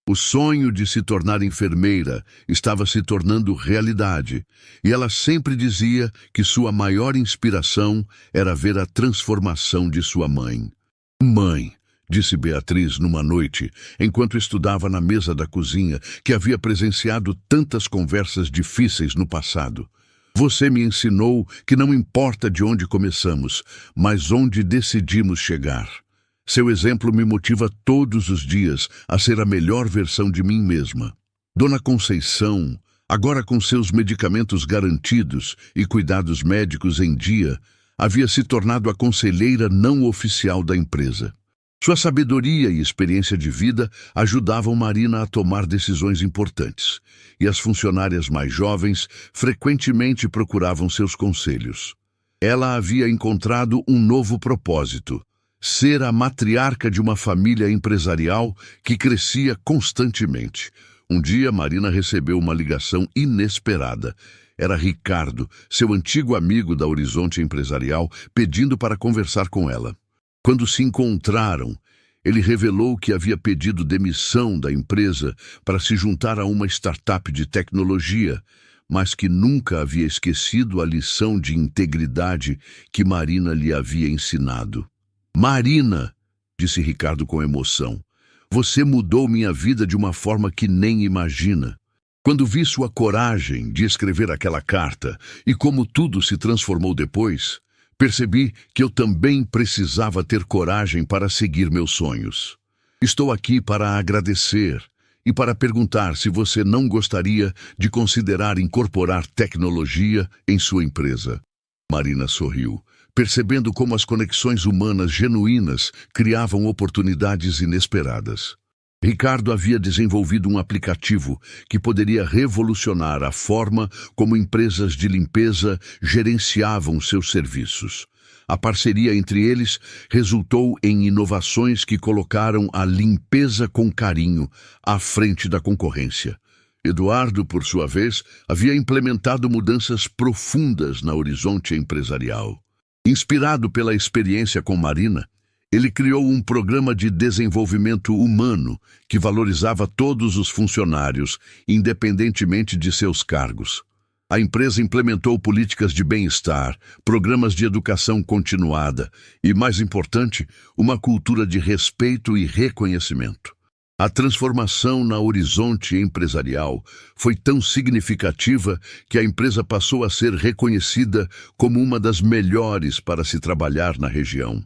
O sonho de se tornar enfermeira estava se tornando realidade, e ela sempre dizia que sua maior inspiração era ver a transformação de sua mãe. Mãe, disse Beatriz numa noite, enquanto estudava na mesa da cozinha, que havia presenciado tantas conversas difíceis no passado. Você me ensinou que não importa de onde começamos, mas onde decidimos chegar. Seu exemplo me motiva todos os dias a ser a melhor versão de mim mesma. Dona Conceição, agora com seus medicamentos garantidos e cuidados médicos em dia, havia se tornado a conselheira não oficial da empresa. Sua sabedoria e experiência de vida ajudavam Marina a tomar decisões importantes, e as funcionárias mais jovens frequentemente procuravam seus conselhos. Ela havia encontrado um novo propósito: ser a matriarca de uma família empresarial que crescia constantemente. Um dia, Marina recebeu uma ligação inesperada. era Ricardo, seu antigo amigo da Horizonte Empresarial, pedindo para conversar com ela. Quando se encontraram, ele revelou que havia pedido demissão da empresa para se juntar a uma startup de tecnologia, mas que nunca havia esquecido a lição de integridade que Marina lhe havia ensinado. "Marina", disse Ricardo com emoção, "você mudou minha vida de uma forma que nem imagina. Quando vi sua coragem de escrever aquela carta e como tudo se transformou depois, percebi que eu também precisava ter coragem para seguir meus sonhos. Estou aqui para agradecer e para perguntar se você não gostaria de considerar incorporar tecnologia em sua empresa." Marina sorriu, percebendo como as conexões humanas genuínas criavam oportunidades inesperadas. Ricardo havia desenvolvido um aplicativo que poderia revolucionar a forma como empresas de limpeza gerenciavam seus serviços. A parceria entre eles resultou em inovações que colocaram a limpeza com carinho à frente da concorrência. Eduardo, por sua vez, havia implementado mudanças profundas na Horizonte Empresarial. Inspirado pela experiência com Marina, ele criou um programa de desenvolvimento humano que valorizava todos os funcionários, independentemente de seus cargos. A empresa implementou políticas de bem-estar, programas de educação continuada e, mais importante, uma cultura de respeito e reconhecimento. A transformação na Horizonte Empresarial foi tão significativa que a empresa passou a ser reconhecida como uma das melhores para se trabalhar na região.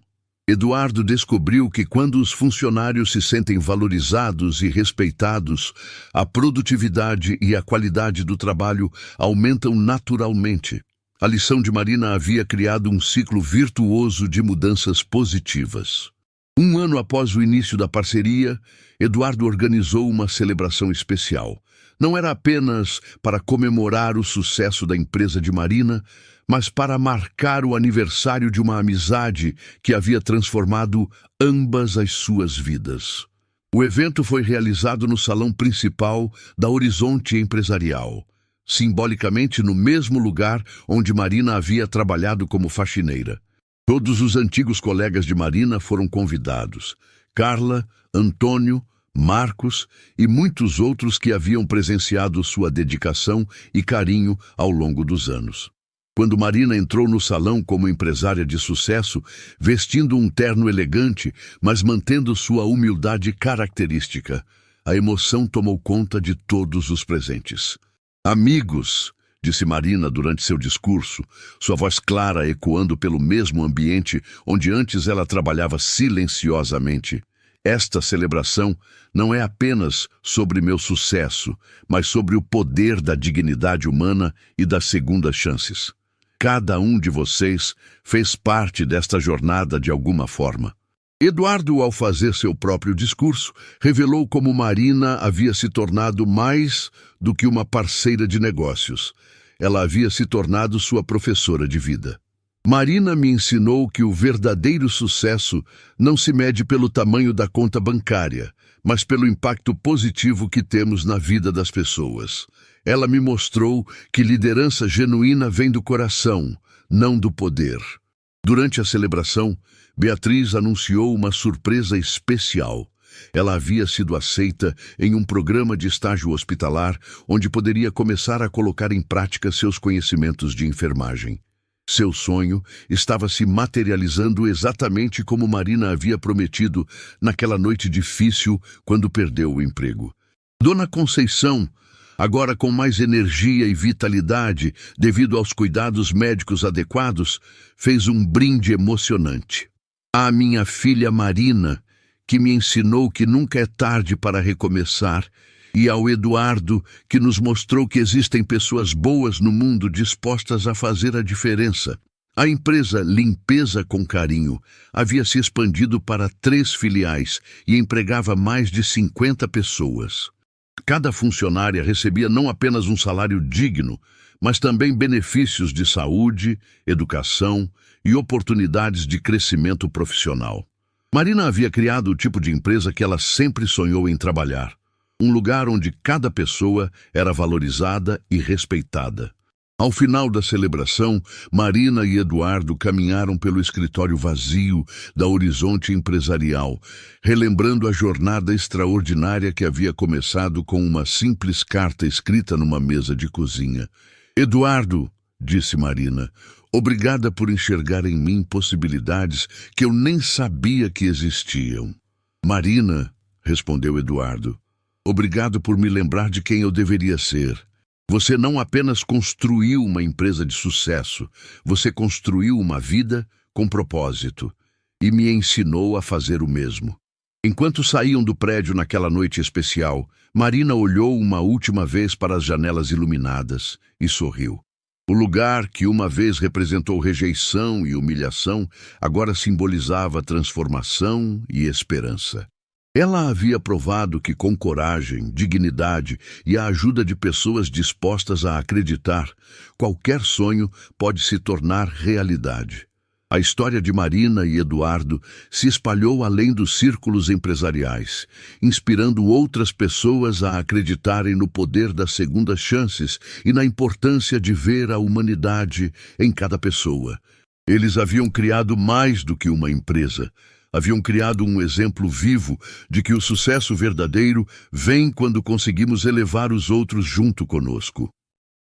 Eduardo descobriu que quando os funcionários se sentem valorizados e respeitados, a produtividade e a qualidade do trabalho aumentam naturalmente. A lição de Marina havia criado um ciclo virtuoso de mudanças positivas. Um ano após o início da parceria, Eduardo organizou uma celebração especial. Não era apenas para comemorar o sucesso da empresa de Marina, mas para marcar o aniversário de uma amizade que havia transformado ambas as suas vidas. O evento foi realizado no salão principal da Horizonte Empresarial, simbolicamente no mesmo lugar onde Marina havia trabalhado como faxineira. Todos os antigos colegas de Marina foram convidados: Carla, Antônio, Marcos e muitos outros que haviam presenciado sua dedicação e carinho ao longo dos anos. Quando Marina entrou no salão como empresária de sucesso, vestindo um terno elegante, mas mantendo sua humildade característica, a emoção tomou conta de todos os presentes. "Amigos", disse Marina durante seu discurso, sua voz clara ecoando pelo mesmo ambiente onde antes ela trabalhava silenciosamente. "Esta celebração não é apenas sobre meu sucesso, mas sobre o poder da dignidade humana e das segundas chances. Cada um de vocês fez parte desta jornada de alguma forma." Eduardo, ao fazer seu próprio discurso, revelou como Marina havia se tornado mais do que uma parceira de negócios. Ela havia se tornado sua professora de vida. "Marina me ensinou que o verdadeiro sucesso não se mede pelo tamanho da conta bancária, mas pelo impacto positivo que temos na vida das pessoas. Ela me mostrou que liderança genuína vem do coração, não do poder." Durante a celebração, Beatriz anunciou uma surpresa especial. Ela havia sido aceita em um programa de estágio hospitalar, onde poderia começar a colocar em prática seus conhecimentos de enfermagem. Seu sonho estava se materializando exatamente como Marina havia prometido naquela noite difícil quando perdeu o emprego. Dona Conceição, agora com mais energia e vitalidade devido aos cuidados médicos adequados, fez um brinde emocionante. "À minha filha Marina, que me ensinou que nunca é tarde para recomeçar, e ao Eduardo, que nos mostrou que existem pessoas boas no mundo dispostas a fazer a diferença." A empresa Limpeza com Carinho havia se expandido para 3 filiais e empregava mais de 50 pessoas. Cada funcionária recebia não apenas um salário digno, mas também benefícios de saúde, educação e oportunidades de crescimento profissional. Marina havia criado o tipo de empresa que ela sempre sonhou em trabalhar. Um lugar onde cada pessoa era valorizada e respeitada. Ao final da celebração, Marina e Eduardo caminharam pelo escritório vazio da Horizonte Empresarial, relembrando a jornada extraordinária que havia começado com uma simples carta escrita numa mesa de cozinha. Eduardo, disse Marina, obrigada por enxergar em mim possibilidades que eu nem sabia que existiam. Marina, respondeu Eduardo, obrigado por me lembrar de quem eu deveria ser. Você não apenas construiu uma empresa de sucesso, você construiu uma vida com propósito e me ensinou a fazer o mesmo. Enquanto saíam do prédio naquela noite especial, Marina olhou uma última vez para as janelas iluminadas e sorriu. O lugar que uma vez representou rejeição e humilhação, agora simbolizava transformação e esperança. Ela havia provado que com coragem, dignidade e a ajuda de pessoas dispostas a acreditar, qualquer sonho pode se tornar realidade. A história de Marina e Eduardo se espalhou além dos círculos empresariais, inspirando outras pessoas a acreditarem no poder das segundas chances e na importância de ver a humanidade em cada pessoa. Eles haviam criado mais do que uma empresa. Haviam criado um exemplo vivo de que o sucesso verdadeiro vem quando conseguimos elevar os outros junto conosco.